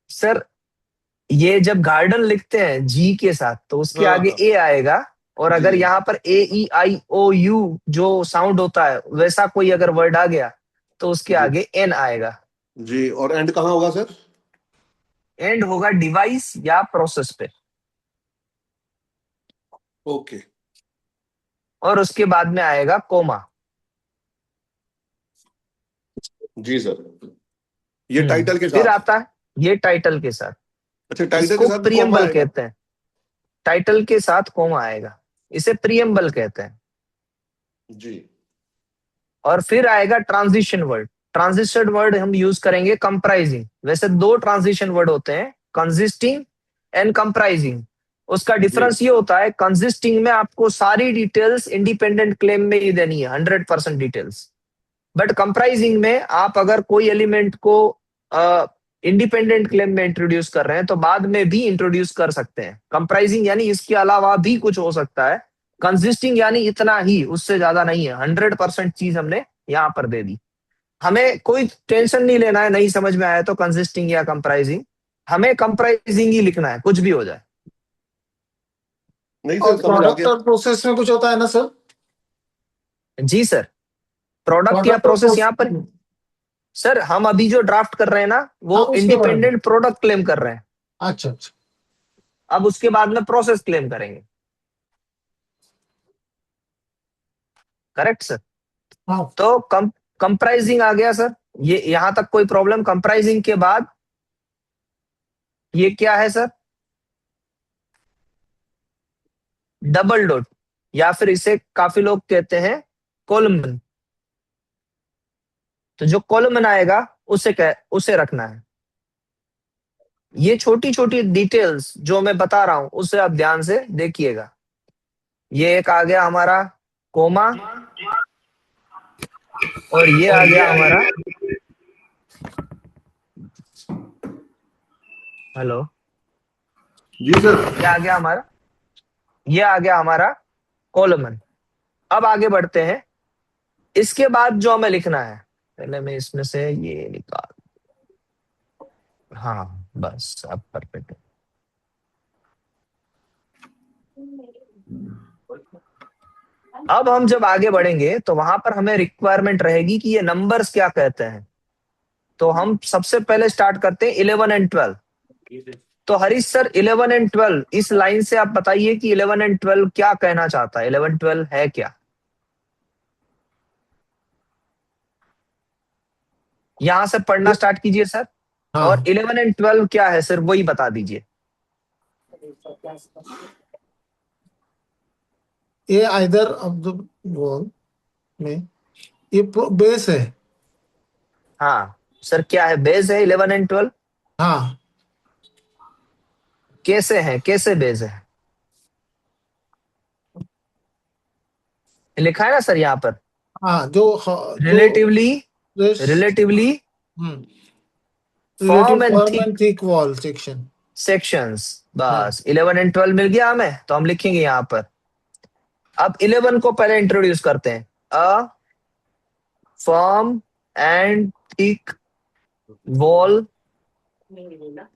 सर ये जब गार्डन लिखते हैं जी के साथ तो उसके
हाँ
आगे
हाँ
ए आएगा, और
जी
अगर यहाँ पर ए ई आई ओ यू जो साउंड होता है वैसा कोई अगर वर्ड आ गया तो उसके
जी
आगे एन आएगा।
जी। और एंड कहाँ होगा सर?
एंड होगा डिवाइस या प्रोसेस पे,
ओके
और उसके बाद में आएगा कोमा।
जी सर, ये टाइटल के
फिर
साथ।
आता है ये टाइटल के साथ,
अच्छा, टाइटल के
इसको
साथ भी कॉमा
प्रियम्बल
आएगा।
कहते हैं। टाइटल के साथ कोमा आएगा, इसे प्रियम्बल कहते हैं।
जी
और फिर आएगा ट्रांजिशन वर्ड। ट्रांजिशन वर्ड हम यूज करेंगे कंप्राइजिंग। वैसे दो ट्रांजिशन वर्ड होते हैं, कंसिस्टिंग एंड कंप्राइजिंग। उसका
जी
डिफरेंस ये होता है, कंसिस्टिंग में आपको सारी डिटेल्स इंडिपेंडेंट क्लेम में ही देनी है, 100% डिटेल्स। बट कंप्राइजिंग में आप अगर कोई एलिमेंट को इंडिपेंडेंट क्लेम में इंट्रोड्यूस कर रहे हैं तो बाद में भी इंट्रोड्यूस कर सकते हैं। कंप्राइजिंग यानी इसके अलावा भी कुछ हो सकता है, कंसिस्टिंग यानी इतना ही, उससे ज्यादा नहीं है। 100% चीज हमने यहाँ पर दे दी। हमें कोई टेंशन नहीं लेना है, नहीं समझ में आया तो कंसिस्टिंग या कंप्राइजिंग, हमें कंप्राइजिंग ही लिखना है, कुछ भी हो जाए।
नहीं
और
सर, समझ आ
प्रोडक्ट
गया।
और प्रोसेस में कुछ होता है ना सर?
जी सर, प्रोडक्ट या
प्रोडक्ट और
प्रोसेस यहाँ पर सर हम अभी जो ड्राफ्ट कर रहे हैं ना
हाँ,
वो
उसके बारे में।
इंडिपेंडेंट प्रोडक्ट क्लेम कर रहे हैं।
अच्छा अच्छा।
अब उसके बाद में प्रोसेस क्लेम करेंगे। Correct sir.
हाँ
तो कंप्राइजिंग आ गया सर, ये यहां तक कोई प्रॉब्लम? कंप्राइजिंग के बाद ये क्या है सर? डबल डॉट, या फिर इसे काफी लोग कहते हैं कॉलमन। तो जो कॉलमन आएगा उसे रखना है। ये छोटी छोटी डिटेल्स जो मैं बता रहा हूं उसे आप ध्यान से देखिएगा। ये एक आ गया हमारा कोमा, और ये आ गया हमारा, हेलो,
जी सर।
ये आ गया हमारा कॉलमन। अब आगे बढ़ते हैं। इसके बाद जो हमें लिखना है, पहले मैं इसमें से ये निकाल, हाँ बस अब परफेक्ट है। अब हम जब आगे बढ़ेंगे तो वहां पर हमें रिक्वायरमेंट रहेगी कि ये नंबर्स क्या कहते हैं। तो हम सबसे पहले स्टार्ट करते हैं 11 एंड 12। तो हरीश सर 11 एंड 12 इस लाइन से आप बताइए कि 11 एंड 12 क्या कहना चाहता है, 11 12 है क्या? यहां से पढ़ना स्टार्ट कीजिए सर। और
हाँ।
11 एंड 12 क्या है सर, वही बता दीजिए।
ये आइदर ऑफ द वॉल में ये बेस है।
हाँ सर, क्या है? बेस है 11 एंड 12।
हाँ
कैसे है, कैसे बेस है? लिखा है ना सर यहाँ पर,
हाँ जो
relatively,
this
relatively
relative
form and
firm
thick
and thick wall section।
Sections.
हाँ
बस 11 एंड 12 मिल गया हमें, तो हम लिखेंगे यहाँ पर। अब 11 को पहले इंट्रोड्यूस करते हैं, a firm and thick wall,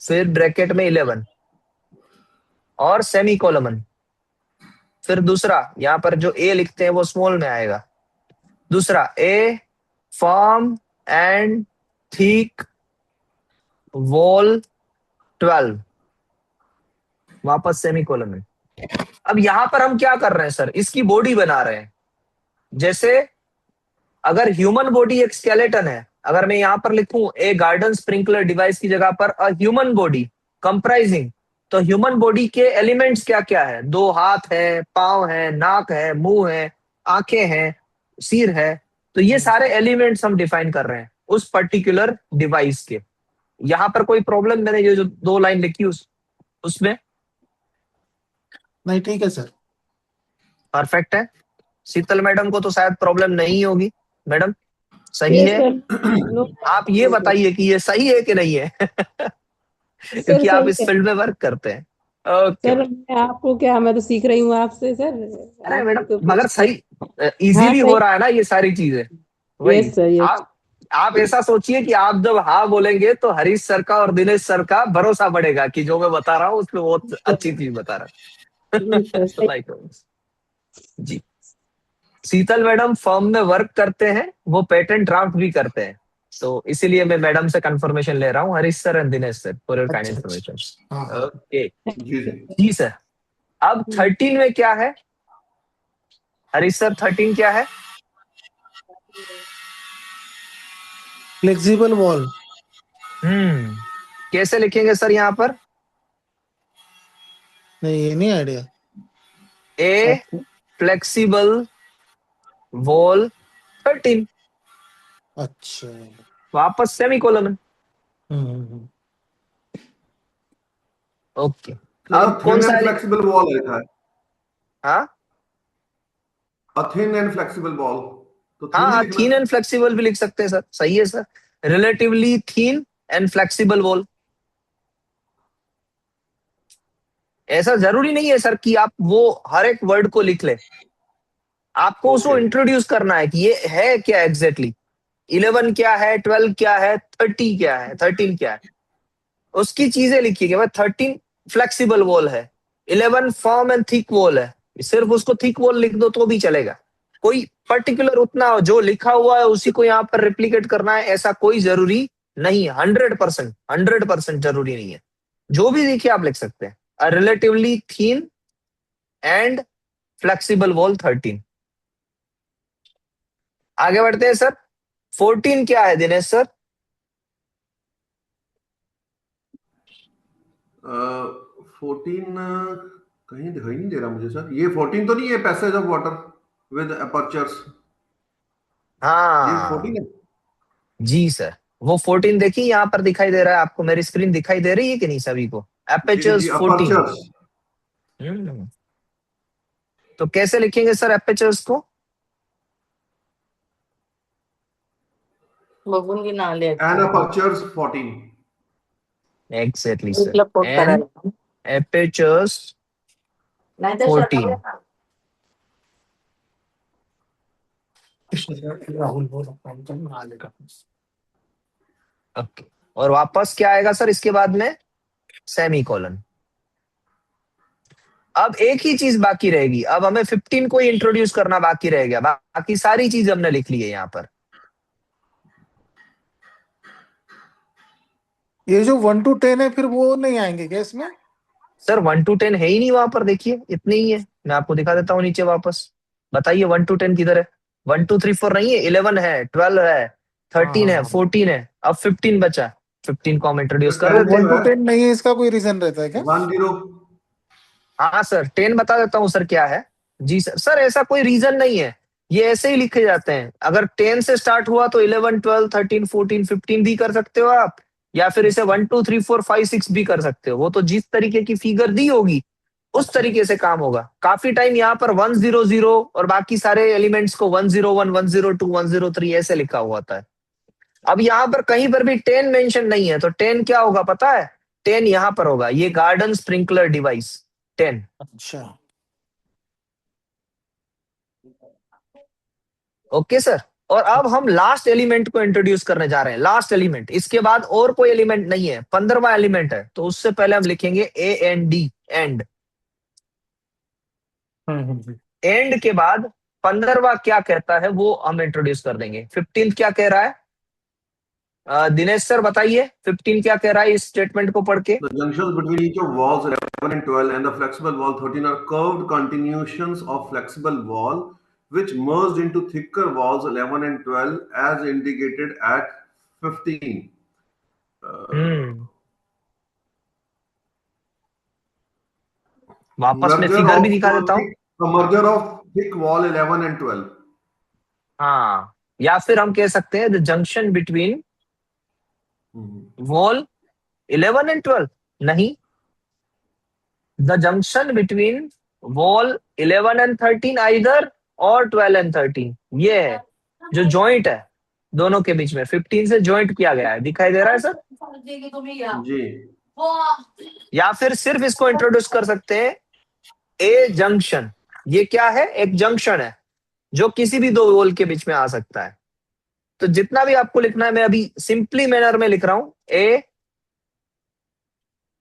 फिर ब्रैकेट में 11 और सेमी कोलमन। फिर दूसरा यहाँ पर जो ए लिखते हैं वो स्मॉल में आएगा। दूसरा ए फर्म एंड थिक वॉल 12, वापस सेमी कोलमन। अब यहां पर हम क्या कर रहे हैं सर, इसकी बॉडी बना रहे हैं। जैसे अगर ह्यूमन बॉडी एक स्केलेटन है, अगर मैं यहाँ पर लिखूं ए गार्डन स्प्रिंकलर डिवाइस की जगह पर अ ह्यूमन बॉडी कंप्राइजिंग, तो ह्यूमन बॉडी के एलिमेंट्स क्या क्या है? 2 हाथ है, पांव है, नाक है, मुंह है, आंखें हैं, सिर है। तो ये सारे एलिमेंट्स हम डिफाइन कर रहे हैं उस पर्टिकुलर डिवाइस के। यहाँ पर कोई प्रॉब्लम? मैंने ये जो 2 लाइन लिखी उसमें
नहीं, ठीक है सर।
परफेक्ट है। शीतल मैडम को तो शायद प्रॉब्लम नहीं होगी। मैडम सही
Yes,
है?
sir. No.
आप ये बताइए कि ये सही है कि नहीं है
सर
क्योंकि आप
सही
इस
है
फील्ड में वर्क करते हैं। ओके।
सर। मैं आपको क्या, मैं तो सीख रही हूँ आपसे सर।
अरे
आप
मैडम
तो
मगर
कुछ।
सही
हाँ
इजीली हो
सही।
रहा है ना ये सारी चीजें। वही
यस सर, यस।
आप ऐसा सोचिए कि आप जब हाँ बोलेंगे तो हरीश सर का और दिनेश सर का भरोसा बढ़ेगा कि जो मैं बता रहा हूँ उसमें बहुत अच्छी चीज बता रहा
जी सर,
हूँ लाइक जी। शीतल मैडम फर्म में वर्क करते हैं, वो पेटेंट ड्राफ्ट भी करते हैं, तो इसीलिए मैं मैडम से कंफर्मेशन ले रहा हूँ, Harish sir and Dinesh sir, for your kind
अच्छा अच्छा।
इन्फॉर्मेशन।
हाँ हाँ।
ओके
जी जी।
जी सर। अब 13 में क्या है हरीश सर? 13 क्या है?
Flexible wall.
कैसे लिखेंगे सर यहाँ पर?
नहीं, ये नहीं आइडिया।
ए फ्लेक्सिबल वॉल 13,
अच्छा।
वापस सेमीकोलन।
हम्म।
ओके।
सर
अब कौन
थिन
सा
एंड फ्लेक्सिबल वॉल लिखा है।
हाँ
a thin and flexible wall, तो
हाँ
थिन ही
हाँ,
लिखना
थीन
है।
एंड फ्लेक्सिबल भी लिख सकते हैं सर, सही है sir. Relatively thin and flexible wall. ऐसा जरूरी नहीं है सर कि आप वो हर एक वर्ड को लिख ले, आपको उसको
ओके
इंट्रोड्यूस करना है कि ये है क्या एग्जैक्टली। 11 क्या है, 12 क्या है, 30 क्या है, 13 क्या है, उसकी चीजें लिखिए कि भाई 13 फ्लेक्सिबल वॉल है, 11 फर्म एंड थिक वॉल है। सिर्फ उसको थिक वॉल लिख दो तो भी चलेगा। कोई पर्टिकुलर उतना जो लिखा हुआ है उसी को यहाँ पर रिप्लिकेट करना है ऐसा कोई जरूरी नहीं है। 100% जरूरी नहीं है। जो भी देखिए आप लिख सकते हैं। A relatively thin and flexible wall 13। आगे बढ़ते हैं सर। 14 क्या है दिनेश सर?
14 कहीं दिखाई नहीं दे रहा मुझे सर। ये 14 तो नहीं है passage of water with apertures? ये 14
हाँ
है।
जी सर, वो 14 देखिए यहाँ पर दिखाई दे रहा है आपको, मेरी स्क्रीन दिखाई दे रही है कि नहीं सभी को?
जी जी
एपेचर्स 14।
अपर्चर्स।
तो कैसे लिखेंगे सर एपेचर्स को?
बघून घे ना आले
एन अपर्चर्स 14।
एग्जैक्टली सर,
ग्रुपला पोस्ट
एन
करायला
एपेचर्स
नाहीतर
14।
राहुल बोल रहा आलेगा।
ओके, और वापस क्या आएगा सर इसके बाद में? सेमीकोलन। अब एक ही चीज बाकी रहेगी, अब हमें 15 को ही इंट्रोड्यूस करना बाकी रह गया, बाकी सारी चीज हमने लिख ली है यहाँ पर।
ये जो 1 to 10 है, फिर वो नहीं आएंगे क्या इसमें?
सर 1 to 10 है ही नहीं वहां पर, देखिए इतने ही है। मैं आपको दिखा देता हूँ नीचे वापस। बताइए 1 to 10 किधर है? 1 2 3 4 नहीं है, 11 है, 12 है,
हाँ
13
हाँ
है,
हाँ।
14 है, अब 15 बचा। 15 को हम इंट्रोड्यूस कर
तो
टेन
देते हैं।
1
जो
to
है
10 नहीं है, इसका कोई रीजन रहता है क्या?
10।
हाँ सर 10 बता देता हूँ सर क्या है। जी सर, सर ऐसा कोई रीजन नहीं है, ये ऐसे ही लिखे जाते हैं। अगर 10 से स्टार्ट हुआ तो 11 12 13 14 15 भी कर सकते हो आप, या फिर इसे 1 2 3 4 5 6 भी कर सकते हो। वो तो जिस तरीके की फिगर दी होगी उस तरीके से काम होगा। काफी टाइम यहाँ पर 100 और बाकी सारे एलिमेंट्स को 101 102 103 ऐसे लिखा हुआ होता है। अब यहाँ पर कहीं पर भी 10 मेंशन नहीं है, तो 10 क्या होगा पता है? 10 यहाँ पर होगा, ये गार्डन स्प्रिंकलर डिवाइस 10।
अच्छा।
Okay sir. और अब हम लास्ट एलिमेंट को इंट्रोड्यूस करने जा रहे हैं, लास्ट एलिमेंट, इसके बाद और कोई एलिमेंट नहीं है, 15वां एलिमेंट है। तो उससे पहले हम लिखेंगे A N D, and. And के बाद 15वां क्या कहता है वो हम इंट्रोड्यूस कर देंगे। 15 क्या कह रहा है? दिनेश सर बताइए 15 क्या कह रहा है इस स्टेटमेंट को पढ़ के?
The junctions between each of walls 11 and 12 and the flexible wall 13 are curved continuations of flexible wall which merged into thicker walls 11 and 12 as indicated at 15.
वापस मैं
Merger
फिगर भी
of
दिखा देता हूँ.
merger of thick wall 11 and 12.
हाँ, या फिर हम कह सकते हैं the junction between wall 11 and 12. नहीं, the junction between wall 11 and 13 either और 12 एंड 13. ये है जो जॉइंट है दोनों के बीच में, 15 से जॉइंट किया गया है. दिखाई दे रहा है सर?
जी.
या फिर सिर्फ इसको इंट्रोड्यूस कर सकते हैं ए जंक्शन. ये क्या है? एक जंक्शन है जो किसी भी दो वॉल के बीच में आ सकता है. तो जितना भी आपको लिखना है मैं अभी सिंपली मैनर में लिख रहा हूं. ए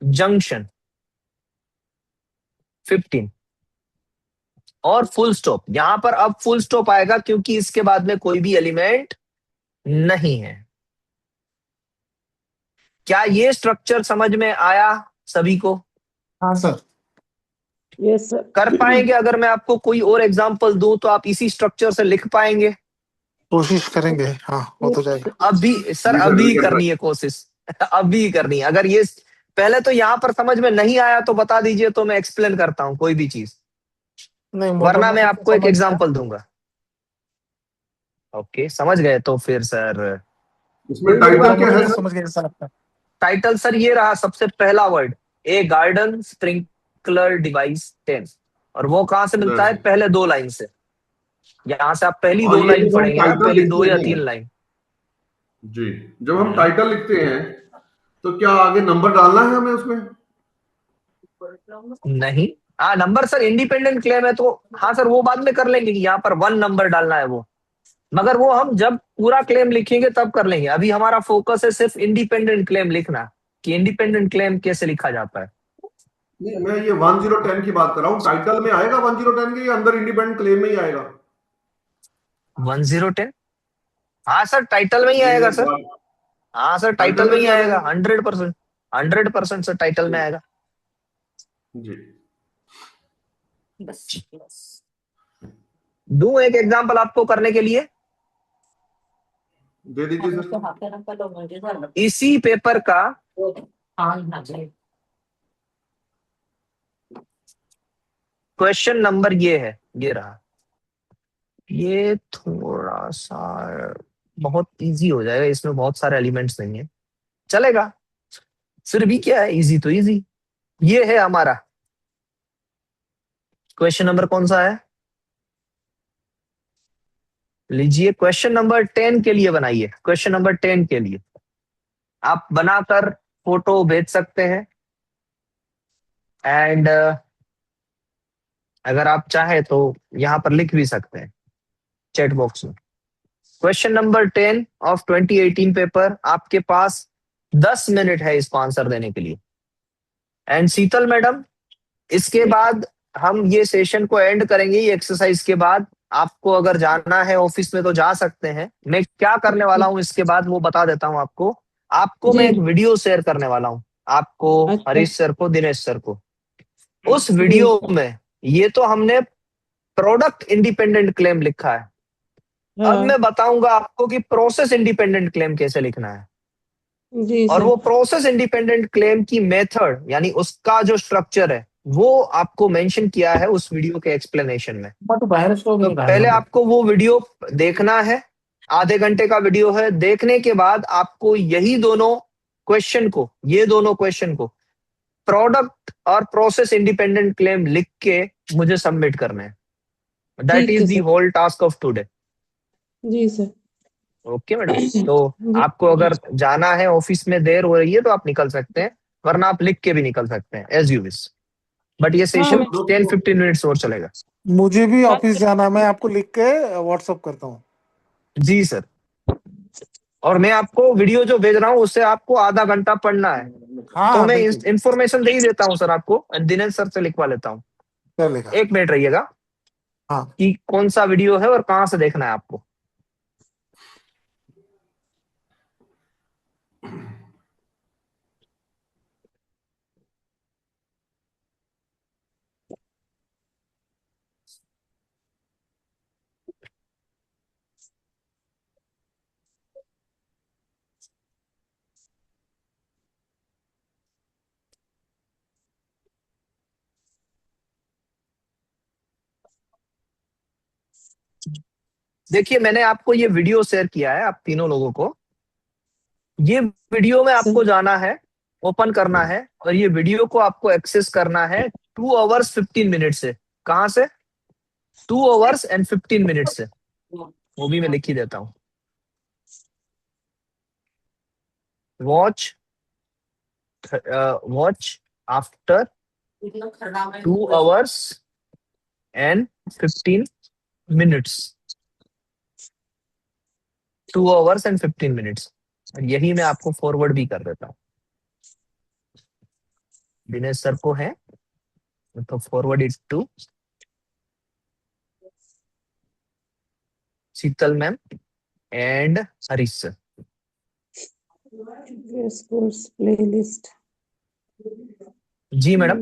जंक्शन 15 और फुल स्टॉप. यहां पर अब फुल स्टॉप आएगा क्योंकि इसके बाद में कोई भी एलिमेंट नहीं है. क्या ये स्ट्रक्चर समझ में आया सभी को?
हाँ सर.
Yes, sir.
कर पाएंगे? अगर मैं आपको कोई और एग्जांपल दूं तो आप इसी स्ट्रक्चर से लिख पाएंगे?
कोशिश करेंगे. हाँ, हो तो जाएगा.
अभी सर,
जी सर,
अभी
बिल्कुल
करनी है कोशिश. अभी करनी है. अगर ये पहले तो यहां पर समझ में नहीं आया तो बता दीजिए, तो मैं एक्सप्लेन करता हूं कोई भी चीज.
नहीं,
वरना मैं आपको एक
समझ गया.
एग्जांपल दूंगा. ओके, समझ गए तो फिर सर
इसमें टाइटल क्या है
मोटा-मोटा
सर?
समझ गया ऐसा लगता है.
टाइटल सर ये रहा सबसे पहला वर्ड, ए गार्डन स्प्रिंकलर डिवाइस 10. और वो कहां से मिलता है? पहले दो लाइन से. यहां से आप पहली
और
दो
ये
लाइन
जब हम
पढ़ेंगे ना,
टाइटल
पहली दो
लिखते
या
हैं,
तीन लाइन.
जी, जब हम टाइटल लिखते हैं तो क्या आगे नंबर डालना है हमें उसमें?
नहीं. हाँ, नंबर सर इंडिपेंडेंट क्लेम है तो हाँ सर, वो बाद में कर लेंगे कि यहाँ पर 1 नंबर डालना है वो. मगर वो हम जब पूरा क्लेम लिखेंगे तब कर लेंगे. अभी हमारा फोकस है सिर्फ इंडिपेंडेंट क्लेम लिखना, कि इंडिपेंडेंट क्लेम कैसे लिखा जाता है.
नहीं, मैं ये 1010 की बात कर रहा हूँ. टाइटल में आएगा 1010 के या अंदर इंडिपेंडेंट क्लेम में ही आएगा?
1010. हाँ सर, टाइटल में ही आएगा सर. हाँ सर, टाइटल में ही
नहीं
आएगा.
आएगा?
100%. 100% सर टाइटल में आएगा.
जी.
बस बस
दूं एक एग्जांपल आपको करने के लिए?
दे दीजिए
हम
सर.
तो हाथ ना पलो मुझे सर
इसी पेपर का
हाँ हाँ जी
क्वेश्चन नंबर ये है, ये रहा. ये थोड़ा सा बहुत इजी हो जाएगा, इसमें बहुत सारे एलिमेंट्स नहीं है, चलेगा. फिर भी क्या है, इजी तो इजी. ये है हमारा क्वेश्चन नंबर. कौन सा है? लीजिए, क्वेश्चन नंबर 10 के लिए बनाइए. क्वेश्चन नंबर 10 के लिए आप बनाकर फोटो भेज सकते हैं. एंड अगर आप चाहे तो यहां पर लिख भी सकते हैं चैट बॉक्स में. Question number 10 of 2018 paper. आपके पास 10 मिनट है इसको आंसर देने के लिए. एंड शीतल मैडम, इसके बाद हम ये सेशन को एंड करेंगे. ये एक्सरसाइज के बाद आपको अगर जाना है ऑफिस में तो जा सकते हैं. मैं क्या करने वाला हूं इसके बाद वो बता देता हूं आपको. आपको मैं एक
जी.
वीडियो शेयर करने वाला हूं, आपको,
अच्छा.
हरीश सर को, दिनेश सर को. उस
जी.
वीडियो में ये तो हमने प्रोडक्ट इंडिपेंडेंट क्लेम लिखा है. अब
हाँ.
मैं बताऊंगा आपको कि प्रोसेस इंडिपेंडेंट क्लेम कैसे लिखना है.
जी
और
सर.
वो प्रोसेस इंडिपेंडेंट क्लेम की मेथड, यानी उसका जो स्ट्रक्चर है, वो आपको मेंशन किया है उस वीडियो के एक्सप्लेनेशन में.
तो बाहर स्टॉक
तो
नहीं
पहले
खाएगा.
आपको वो वीडियो देखना है. आधे घंटे का वीडियो है. देखने के बाद आपको यही दोनों क्वेश्चन को, ये दोनों क्वेश्चन को प्रोडक्ट और प्रोसेस इंडिपेंडेंट क्लेम लिख के मुझे सबमिट करना है. दैट
ठीक
इज
है
the
sir.
Whole task of today.
जी सर.
Okay madam. तो
जी.
आपको अगर जाना है, ऑफिस में देर हो रही है तो आप निकल सकते हैं, वरना आप लिख के भी निकल सकते हैं एज यू विश. बट ये
हाँ
सेशन
मैं
10-15 मिनट्स और चलेगा.
मुझे भी
हाँ
ऑफिस
सर.
जाना है. मैं आपको लिख के व्हाट्सअप करता हूँ.
जी सर. और मैं आपको वीडियो जो भेज रहा हूँ उससे आपको आधा घंटा पढ़ना है.
हाँ
तो
हाँ,
मैं
बिल्कुल
इंफॉर्मेशन दे ही देता हूँ सर आपको. दिनेश सर से लिखवा लेता हूँ.
चलेगा.
1 मिनट रहिएगा
हाँ.
कि कौन सा वीडियो है और कहाँ से देखना है आपको. देखिए मैंने आपको ये वीडियो शेयर किया है आप तीनों लोगों को। ये वीडियो में आपको जाना है, ओपन करना है, और ये वीडियो को आपको एक्सेस करना है 2 hours 15 minutes से। कहां से? 2 hours and 15 minutes से। वो भी मैं लिख ही देता हूं। Watch watch after 2 hours and 15 minutes। 2 hours and 15 minutes। यही मैं आपको फॉरवर्ड भी कर देता हूँ। दिनेश सर को है तो forward it to Sheetal ma'am and Harish sir.
Course playlist.
जी मैडम।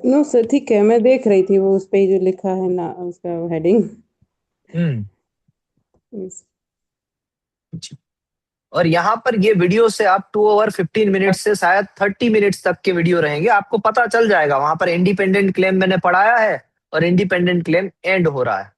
नो सर ठीक है, मैं देख रही थी वो उस पे जो लिखा है ना उसका हेडिंग।
और यहाँ पर ये वीडियो से आप 2 hour 15 minutes से शायद 30 minutes तक के वीडियो रहेंगे। आपको पता चल जाएगा वहां पर इंडिपेंडेंट क्लेम मैंने पढ़ाया है और इंडिपेंडेंट क्लेम एंड हो रहा है।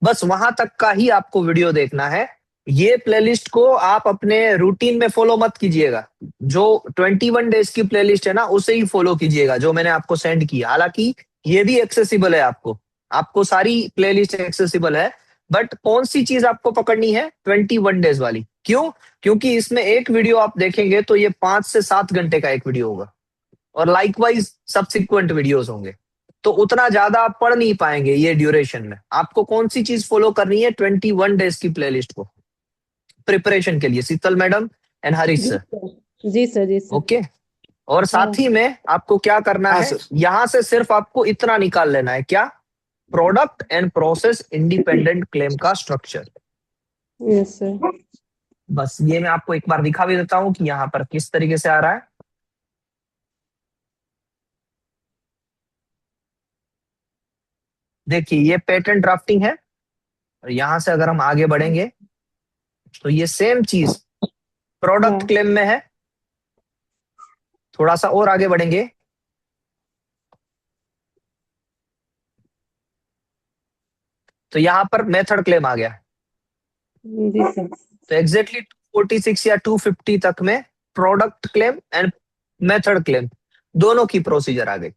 बस वहां तक का ही आपको वीडियो देखना है। ये प्लेलिस्ट को आप अपने रूटीन में फॉलो मत कीजिएगा। जो 21 डेज की प्लेलिस्ट है ना उसे ही फॉलो कीजिएगा जो मैंने आपको सेंड किया। हालांकि ये भी एक्सेसिबल है, आपको सारी प्लेलिस्ट एक्सेसिबल है, बट कौन सी चीज आपको पकड़नी है? 21 डेज वाली। क्यों? क्योंकि इसमें एक वीडियो आप देखेंगे तो ये 5 से 7 घंटे का एक वीडियो होगा, और लाइकवाइज सब्सिक्वेंट वीडियोस होंगे, तो उतना ज्यादा आप पढ़ नहीं पाएंगे ये ड्यूरेशन में। आपको कौन सी चीज फॉलो करनी है? 21 डेज की प्लेलिस्ट को प्रिपरेशन के लिए, Sheetal madam and Harish sir.
जी सर, जी सर।
ओके। और साथ ही में आपको क्या करना है, यहां से सिर्फ आपको इतना निकाल लेना है, क्या? Product and process independent claim का स्ट्रक्चर।
Yes sir.
बस ये मैं आपको एक बार दिखा भी देता हूं कि यहाँ पर किस तरीके से आ रहा है। देखिए ये पेटेंट ड्राफ्टिंग है, और यहां से अगर हम आगे बढ़ेंगे तो ये सेम चीज प्रोडक्ट क्लेम में है। थोड़ा सा और आगे बढ़ेंगे तो यहां पर मेथड क्लेम आ गया।
जी सर।
तो एग्जैक्टली 246 या 250 तक में product claim and method claim दोनों की प्रोसीजर आ गई।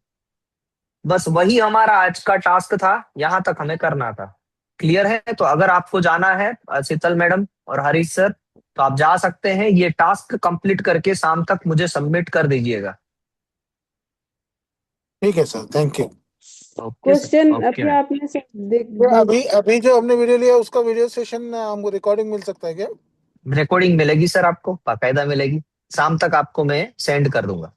बस वही हमारा आज का टास्क था, यहां तक हमें करना था। क्लियर है? तो अगर आपको जाना है शीतल मैडम और हरीश सर तो आप जा सकते हैं। ये टास्क कंप्लीट करके शाम तक मुझे सबमिट कर दीजिएगा।
ठीक है सर, थैंक यू।
क्वेश्चन अभी आपने
अभी अभी जो हमने वीडियो लिया उसका वीडियो सेशन हमको रिकॉर्डिंग मिल सकता है क्या?
रिकॉर्डिंग मिलेगी सर, आपको बाकायदा मिलेगी। शाम तक आपको मैं सेंड कर दूंगा।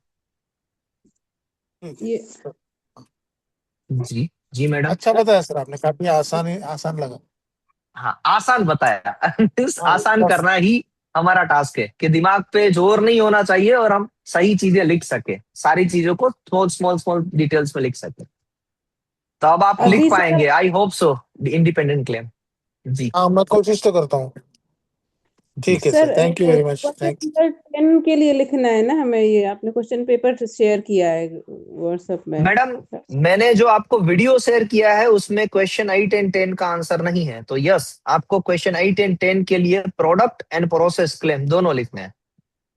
जी जी मैडम।
अच्छा बताया सर आपने, काफी आसान लगा।
हाँ आसान बताया। आसान करना ही हमारा टास्क है कि दिमाग पे जोर नहीं होना चाहिए और हम सही चीजें लिख सके, सारी चीजों को स्मॉल स्मॉल स्मॉल डिटेल्स में लिख सके। तो अब आप लिख पाएंगे, I hope so, independent claim. जी
हाँ, मैं कोशिश तो करता हूँ। ठीक है sir, thank you very much. Thank you.
10 के लिए लिखना है ना हमें, ये आपने क्वेश्चन पेपर शेयर किया है व्हाट्सएप में।
मैडम मैंने जो आपको वीडियो शेयर किया है उसमें क्वेश्चन 8 एंड 10 का आंसर नहीं है, तो यस आपको क्वेश्चन 8 एंड 10 के लिए प्रोडक्ट एंड प्रोसेस क्लेम दोनों लिखने हैं।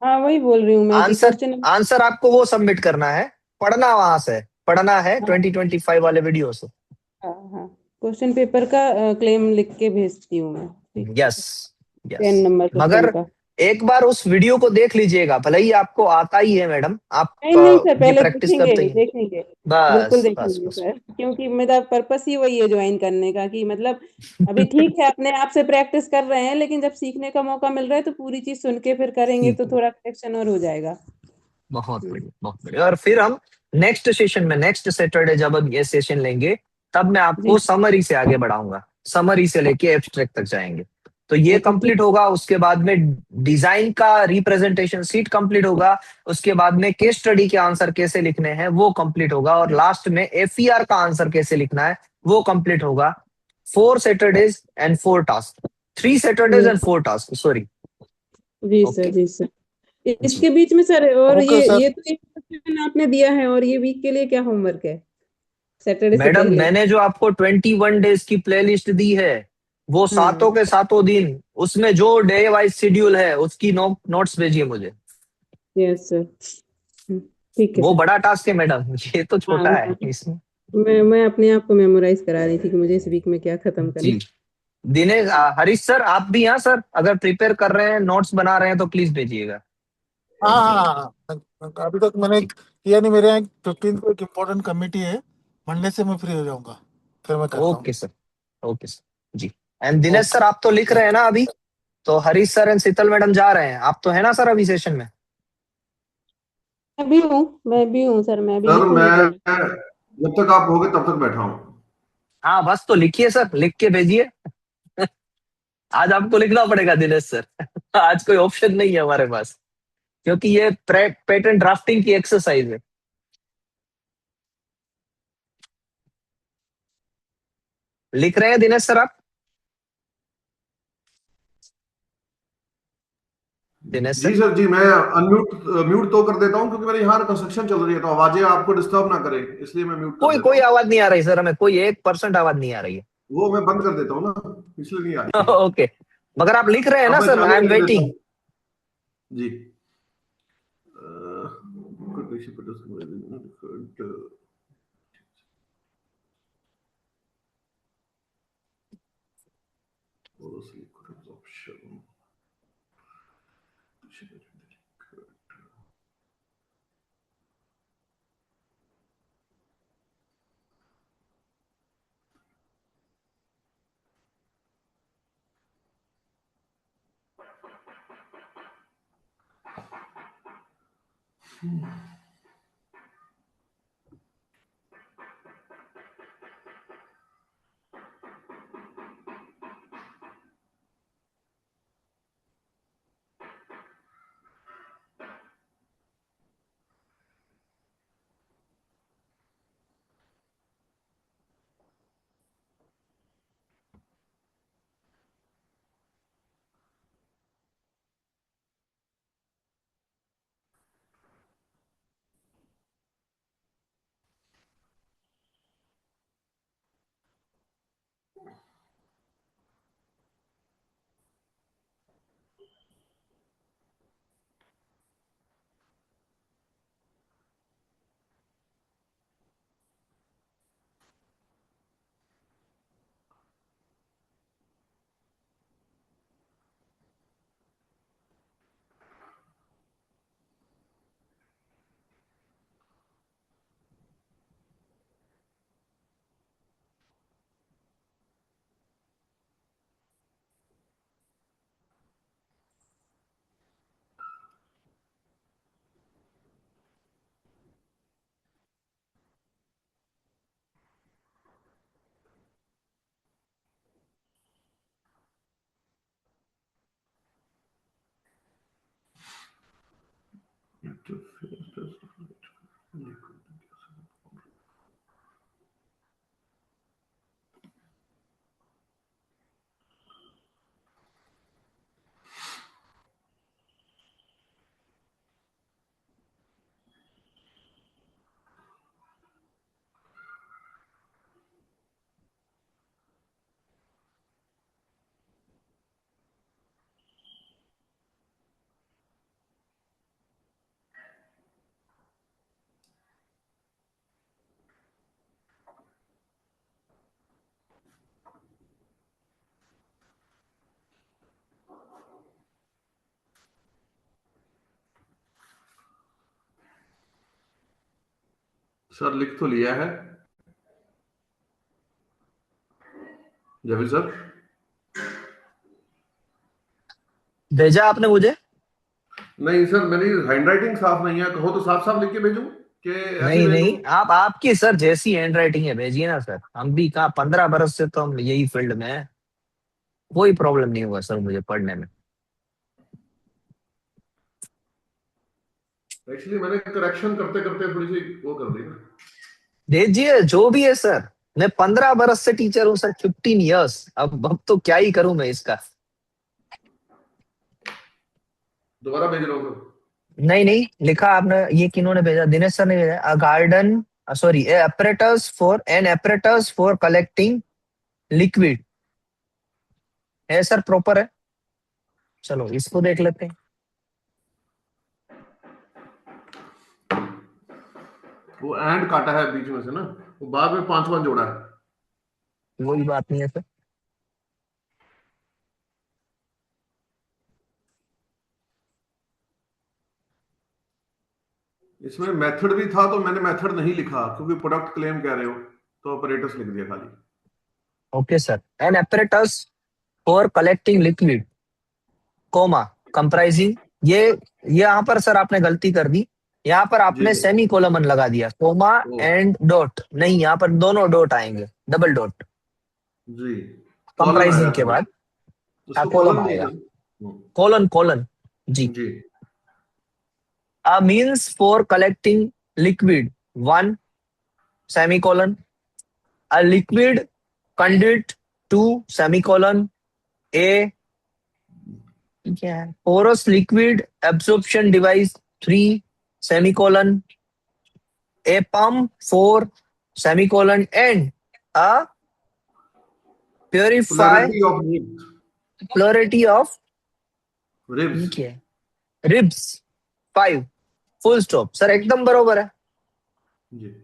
हाँ वही बोल रही हूँ मैं।
आंसर आपको वो सबमिट करना है, पढ़ना वहां से पढ़ना है 2025 वाले वीडियो से।
हाँ क्वेश्चन पेपर का क्लेम लिख के भेजती हूँ मैं।
यस
10 नंबर
मगर
का।
एक बार उस वीडियो को देख लीजिएगा, भले ही आपको आता ही है मैडम, आप
नहीं सर, पहले
प्रैक्टिस करते ही
देखेंगे
बस
बिल्कुल
बस
देखेंगे
बस।
सर, क्योंकि मेरा पर्पस ही वही है ज्वाइन करने का, कि मतलब अभी ठीक है अपने आप से प्रैक्टिस कर रहे हैं, लेकिन जब सीखने का मौका मिल रहा है तो पूरी चीज सुन के फिर करेंगे तो थोड़ा करेक्शन और हो जाएगा।
बहुत बढ़िया बहुत बढ़िया। और फिर हम नेक्स्ट सेशन में, नेक्स्ट सैटरडे जब हम ये सेशन लेंगे तब मैं आपको समरी से आगे बढ़ाऊंगा, समरी से लेके एब्स्ट्रैक्ट तक जाएंगे। तो ये कंप्लीट होगा, उसके बाद में डिजाइन का रिप्रेजेंटेशन सीट कंप्लीट होगा, उसके बाद में केस स्टडी के आंसर कैसे लिखने हैं वो कंप्लीट होगा, और लास्ट में एफईआर का आंसर कैसे लिखना है वो कंप्लीट होगा। 4 Saturdays and 4 task, 3 Saturdays and 4 task, sorry.
जी सर, जी सर। इसके बीच में सर, और ये तो एक क्वेश्चन आपने दिया है, और ये वीक के लिए क्या होमवर्क है? सैटरडे से
मैडम
पहले।
मैंने जो आपको 21 डेज की प्लेलिस्ट दी है वो सातों के सातों दिन, उसमें जो डे वाइज शेड्यूल है उसकी नोट्स भेजिए मुझे।
यस सर, ठीक है
वो
सर।
बड़ा टास्क है मैडम, ये तो
हाँ,
छोटा है इसमें।
मैं अपने आप को मेमोराइज करा रही थी कि मुझे इस वीक में क्या खत्म करना
जी
है।
दिनेश हरीश सर आप भी यहाँ सर अगर प्रिपेयर कर रहे हैं नोट्स बना रहे हैं तो प्लीज भेजिएगा।
हाँ हाँ हाँ, अभी तक मैंने किया नहीं। मेरे यहाँ 15 को एक इम्पोर्टेंट कमेटी है, मंडे से मैं फ्री हो जाऊंगा, फिर मैं करता हूँ।
ओके सर, ओके सर जी। And Dinesh
okay.
सर आप तो लिख रहे हैं ना अभी, तो Harish sir and Sheetal madam जा रहे हैं, आप तो है ना सर अभी सेशन में?
मैं भी हूँ सर, मैं भी
सर
लिखूंगी
मैं
कल।
जब तक आप होगे तब तक बैठा हूँ।
हाँ बस तो लिखिए सर, लिख के भेजिए। आज आपको लिखना पड़ेगा दिनेश सर। आज कोई ऑप्शन नहीं है हमारे पास, क्योंकि ये पेटेंट ड्राफ्टिंग की एक्सरसाइज है। लिख रहे हैं दिनेश सर आप? दिनेश
जी
सर
सर जी, मैं अनम्यूट म्यूट तो कर देता हूँ क्योंकि मेरे यहाँ कंस्ट्रक्शन चल रही है तो आवाजें आपको डिस्टर्ब ना करे, इसलिए मैं म्यूट कर
कोई
देता
कोई
हूँ।
आवाज नहीं आ रही सर, हमें कोई 1% आवाज नहीं आ रही है।
वो मैं बंद कर देता हूँ ना, इसलिए नहीं आ रही है।
ओके, मगर आप लिख रहे हैं
अब
ना
मैं
सर,
चालू
आई एम
कर देता
वेटिंग।
हूँ जी। Good basic production. Policy absorption. Sir लिख तो लिया है जबीर सर।
भेजा आपने मुझे?
नहीं सर, मेरी हैंडराइटिंग साफ नहीं है, कहो तो साफ साफ लिख के भेजूं कि ऐसे
नहीं
भेज दूं?
नहीं, आप आपकी सर जैसी हैंड राइटिंग है भेजिए ना सर, हम भी कहा 15 बरस से तो हम यही फील्ड में है, कोई प्रॉब्लम नहीं हुआ सर मुझे पढ़ने में।
एक्चुअली मैंने करेक्शन करते करते थोड़ी सी वो कर दी ना।
भेजिए जो भी है सर, मैं 15 बरस से टीचर हूँ सर, 15 ईयर्स, अब तो क्या ही करूं मैं इसका।
दोबारा भेज रहा हूँ सर।
नहीं नहीं, लिखा आपने, ये किन्होंने भेजा? दिनेश सर ने भेजा, a garden sorry, an apparatus for collecting liquid है सर, प्रॉपर है। चलो इसको देख लेते हैं।
वो एंड काटा है बीच में से ना, वो बाद में 5वां जोड़ा है।
वही बात नहीं है सर।
इसमें मेथड भी था तो मैंने मेथड नहीं लिखा क्योंकि प्रोडक्ट क्लेम कह रहे हो, तो ऑपरेटर्स लिख दिया खाली।
Okay sir, an apparatus for collecting liquid comma comprising, ये यहाँ पर सर आपने गलती कर दी। यहाँ पर आपने
जी
सेमी कोलमन लगा दिया, कोमा
ओ
एंड डॉट नहीं, यहाँ पर दोनों डॉट आएंगे, डबल डॉट
जी, कॉलन आएगा
कंप्राइजिंग के बाद
उसको
कॉलम
कॉलन
आएगा,
बोलते हैं।
कोलन कोलन जी।
जी
A means for collecting liquid, one semicolon, a liquid conduit, two semicolon, a porous liquid absorption device, three semicolon, a pump, four semicolon, and a purify
polarity of
plurality of
ribs.
ribs, five, full stop। Sir एकदम बरोबर है।
जी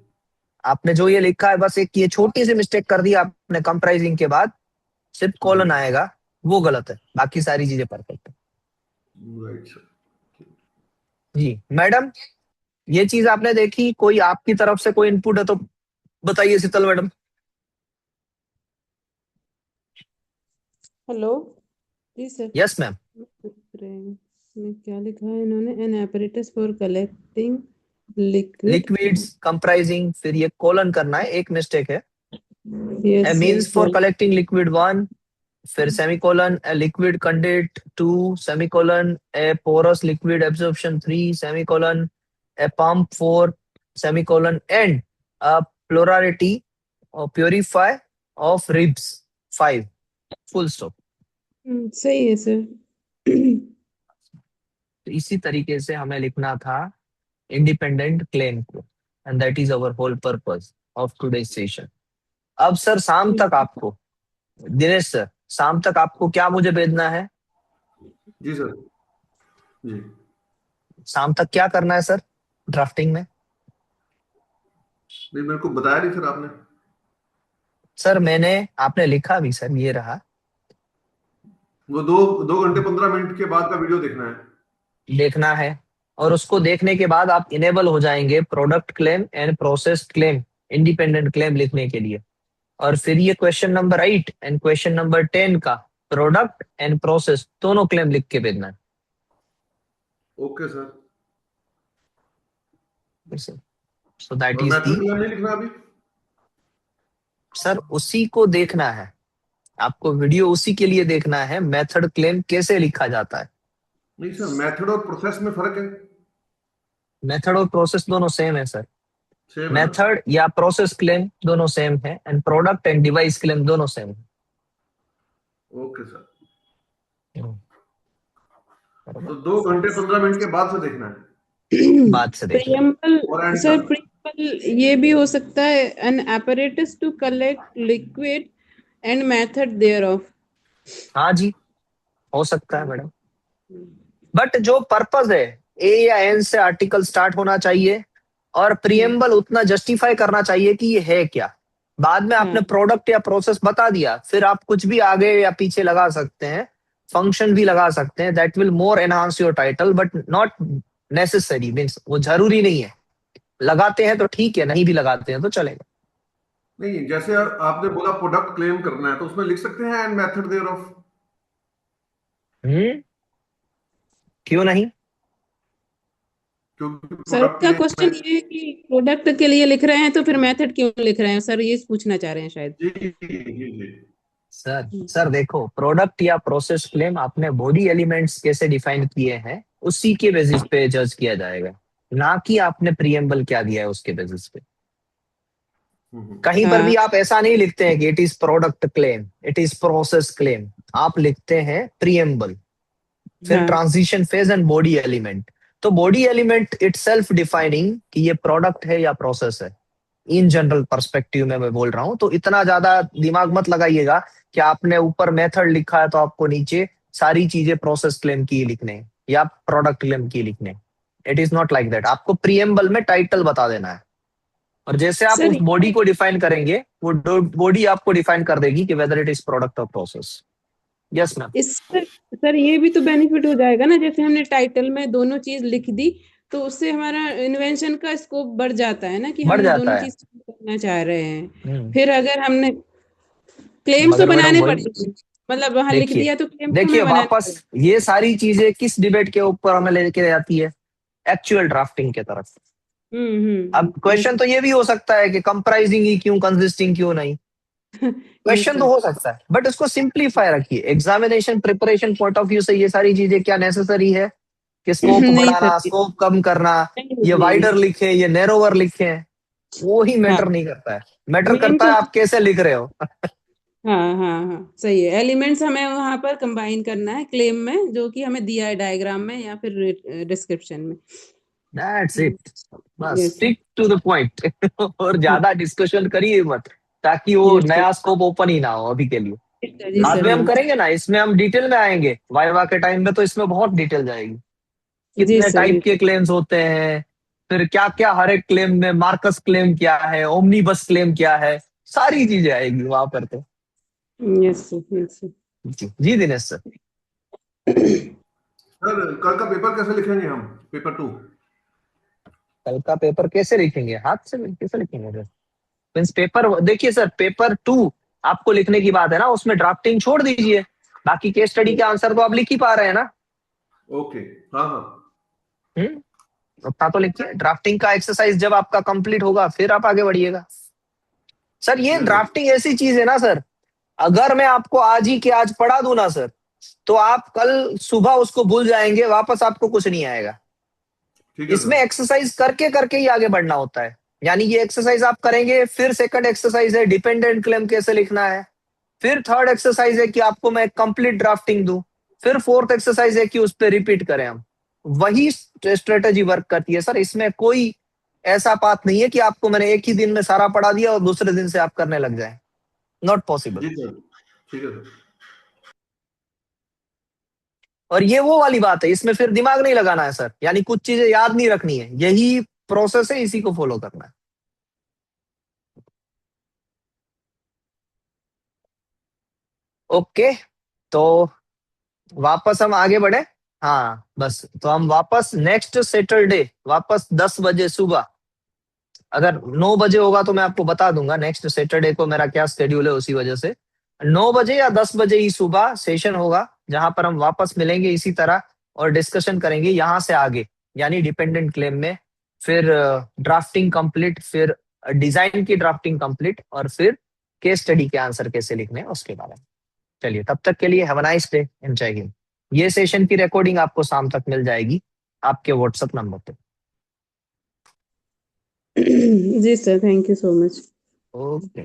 आपने जो ये लिखा है बस एक ये छोटी सी मिस्टेक कर दी आपने, कंप्राइजिंग के बाद सिर्फ कॉलन आएगा, वो गलत है, बाकी सारी चीजें परफेक्ट है।
Right sir.
जी मैडम, ये चीज आपने देखी, कोई आपकी तरफ से कोई इनपुट है तो बताइए शीतल मैडम।
हेलो जी सर।
Yes ma'am.
में क्या लिखा है इन्होंने, an apparatus for collecting liquid,
liquids comprising, फिर ये कॉलन करना है, एक मिस्टेक है।
Yes
means for collecting liquid one, फिर semicolon a liquid conduct two, semicolon a porous liquid absorption three, semicolon a pump four, semicolon and a plurality और purify of ribs five, full stop.
सही है sir.
तो इसी तरीके से हमें लिखना था इंडिपेंडेंट क्लेम को, and that is our whole purpose of today's session. अब सर शाम तक आपको, दिनेश सर शाम तक आपको क्या मुझे भेजना है?
जी सर। जी
शाम तक क्या करना है सर ड्राफ्टिंग में?
नहीं, मेरे को बताया नहीं सर आपने।
सर आपने लिखा भी सर, ये रहा।
वो 2 घंटे 15 मिनट के बाद का वीडियो
देखना है, और उसको देखने के बाद आप इनेबल हो जाएंगे product claim and process claim, independent claim लिखने के लिए। और फिर ये question number 8 and question number 10 का प्रोडक्ट एंड प्रोसेस दोनों क्लेम लिख के भेजना है।
Okay sir.
सो दैट
और
इज
मेथड
दी,
क्लेम नहीं लिखना अभी?
सर उसी को देखना है आपको, वीडियो उसी के लिए देखना है, मेथड क्लेम कैसे लिखा जाता है।
नहीं सर, मेथड और प्रोसेस में फर्क है?
मेथड और प्रोसेस दोनों सेम है सर।
सेम है ना?
मेथड या प्रोसेस क्लेम दोनों सेम है, and product and device claim दोनों सेम है।
Okay sir. तो 2 घंटे 15 मिनट के बाद से देखना है।
बाद से देखना है।
प्रियम्बल सर, प्रियम्बल ये भी हो सकता है, an apparatus to collect liquid and method thereof.
हाँ जी, हो सकता है मैडम, बट जो पर्पस है, ए या एन से आर्टिकल स्टार्ट होना चाहिए, और प्रियम्बल उतना जस्टिफाई करना चाहिए कि ये है क्या। बाद में आपने प्रोडक्ट या प्रोसेस बता दिया, फिर आप कुछ भी आगे या पीछे लगा सकते हैं, फंक्शन भी लगा सकते हैं, that will more enhance your title, but not necessary, means वो जरूरी नहीं है। लगाते हैं तो ठीक है, नहीं भी लगाते हैं तो चलेगा।
नहीं, जैसे आपने बोला प्रोडक्ट क्लेम करना है तो उसमें लिख सकते हैं एंड मेथड देयर ऑफ।
क्यों नहीं?
क्योंकि
सर का क्वेश्चन ये है कि प्रोडक्ट के लिए लिख रहे हैं तो फिर मेथड क्यों लिख रहे हैं सर, ये पूछना चाह रहे हैं शायद।
जी
सर देखो, प्रोडक्ट या प्रोसेस क्लेम आपने बॉडी एलिमेंट्स कैसे डिफाइन किए हैं उसी के बेसिस पे जज किया जाएगा, ना कि आपने प्रियम्बल क्या दिया है उसके बेसिस पे। कहीं पर भी आप ऐसा नहीं लिखते हैं कि it is product claim, it is process claim, आप लिखते हैं प्रियम्बल, फिर transition phase and body element. तो बॉडी एलिमेंट इटसेल्फ डिफाइनिंग कि ये प्रोडक्ट है या प्रोसेस है, इन जनरल पर्सपेक्टिव में मैं बोल रहा हूँ। तो इतना ज्यादा दिमाग मत लगाइएगा कि आपने ऊपर मेथड लिखा है तो आपको नीचे सारी चीजें प्रोसेस क्लेम की लिखने हैं या प्रोडक्ट क्लेम की लिखने हैं। It is not like that. आपको प्रीएम्बल में टाइटल बता देना है, और जैसे आप
सर
उस बॉडी को डिफाइन करेंगे वो बॉडी आपको डिफाइन कर देगी कि वेदर इट इज प्रोडक्ट और प्रोसेस। Yes ma'am.
इस सर ये भी तो बेनिफिट हो जाएगा ना, जैसे हमने टाइटल में दोनों चीज लिख दी तो उससे हमारा इन्वेंशन का स्कोप बढ़ जाता है ना, कि
बढ़
हम
जाता
दोनों
है।
चीज करना चाह रहे हैं।
हम्म।
फिर अगर हमने क्लेम्स तो
मगर मैडम
बनाने
वही
पड़ेंगे, मतलब वहां लिख
देखिए,
दिया तो क्लेम्स तो
देखिए
हमें बनाने
वापस
पड़ेंगे।
ये सारी चीजें किस डिबेट के ऊपर हमें लेके जाती है? एक्चुअल ड्राफ्टिंग के तरफ। अब
यस
क्वेश्चन तो ये भी हो सकता है कि कंप्राइजिंग ही क्यों, कंसिस्टिंग क्यों नहीं।
यस
क्वेश्चन तो
सर।
हो सकता है, बट इसको सिंप्लीफाई रखिए। Examination preparation point of view से ये सारी चीजें क्या नेसेसरी है कि स्कोप
नहीं सर,
बढ़ाना, स्कोप कम करना,
नहीं
ये
नहीं
वाइडर लिखे, ये नैरोवर लिखे, वो ही
हाँ,
मैटर नहीं करता है। मैटर
मेन
करता
तो
है आप कैसे लिख रहे हो।
हाँ सही है। एलिमेंट्स हमें वहां पर कंबाइन करना है क्लेम में, जो कि हमें दिया है डायग्राम में या फिर डिस्क्रिप्शन में।
That's it. बस
yes
stick to the point. और ज्यादा डिस्कशन करिए मत, ताकि वो
यस
नया स्कोप ओपन ही ना हो अभी के लिए।
सर, जी
बाद
सर,
में हम
हाँ
करेंगे ना, इसमें हम डिटेल में आएंगे वाइवा के टाइम में, तो इसमें बहुत डिटेल जाएगी।
जी
कितने
सर,
टाइप के क्लेम्स होते हैं, फिर क्या क्या हर एक क्लेम में, मार्कस क्लेम क्या है, ओमनीबस क्लेम क्या है, सारी चीजें आएगी वहां पर तो।
Yes sir, yes sir.
जी दिनेश सर।
सर कल का पेपर कैसे लिखेंगे हम, पेपर 2?
कल का पेपर कैसे लिखेंगे? हाथ से कैसे लिखेंगे सर? मीन्स पेपर देखिए सर, पेपर 2 आपको लिखने की बात है ना, उसमें ड्राफ्टिंग छोड़ दीजिए, बाकी केस स्टडी के आंसर तो आप लिख ही पा रहे हैं ना।
ओके, हाँ हाँ।
उतना तो लिखिए। ड्राफ्टिंग का एक्सरसाइज जब आपका कंप्लीट होगा फिर आप आगे बढ़िएगा। सर ये
बिल्कुल
ड्राफ्टिंग ऐसी चीज है ना सर, अगर मैं आपको आज ही के आज पढ़ा दूं ना सर, तो आप कल सुबह उसको भूल जाएंगे, वापस आपको कुछ नहीं आएगा।
ठीक है
इसमें
सर।
एक्सरसाइज करके करके ही आगे बढ़ना होता है। यानी ये एक्सरसाइज आप करेंगे, फिर सेकंड एक्सरसाइज है डिपेंडेंट क्लेम कैसे लिखना है, फिर थर्ड एक्सरसाइज है कि आपको मैं कंप्लीट ड्राफ्टिंग दूं, फिर फोर्थ एक्सरसाइज है कि उस पर रिपीट करें हम। वही स्ट्रेटेजी वर्क करती है सर। इसमें कोई ऐसा बात नहीं है कि आपको मैंने एक ही दिन में सारा पढ़ा दिया और दूसरे दिन से आप करने लग जाए। Not possible.
जी सर, ठीक है सर।
और ये वो वाली बात है, इसमें फिर दिमाग नहीं लगाना है सर, यानी कुछ चीजें याद नहीं रखनी है, यही प्रोसेस है, इसी को फॉलो करना है। ओके, तो वापस हम आगे बढ़े। हाँ बस, तो हम वापस नेक्स्ट सैटरडे वापस 10 बजे सुबह, अगर 9 बजे होगा तो मैं आपको बता दूंगा नेक्स्ट सैटरडे को मेरा क्या शेड्यूल है, उसी वजह से 9 बजे या 10 बजे ही सुबह सेशन होगा, जहां पर हम वापस मिलेंगे इसी तरह और डिस्कशन करेंगे यहाँ से आगे, यानी डिपेंडेंट क्लेम में, फिर ड्राफ्टिंग कंप्लीट, फिर डिजाइन की ड्राफ्टिंग कंप्लीट, और फिर केस स्टडी के आंसर कैसे लिखने हैं उसके बारे में। चलिए, तब तक के लिए have a nice day and जय हिंद। ये सेशन की रिकॉर्डिंग आपको शाम तक मिल जाएगी आपके व्हाट्सएप नंबर पे।
जी sir, thank you so much.
Okay.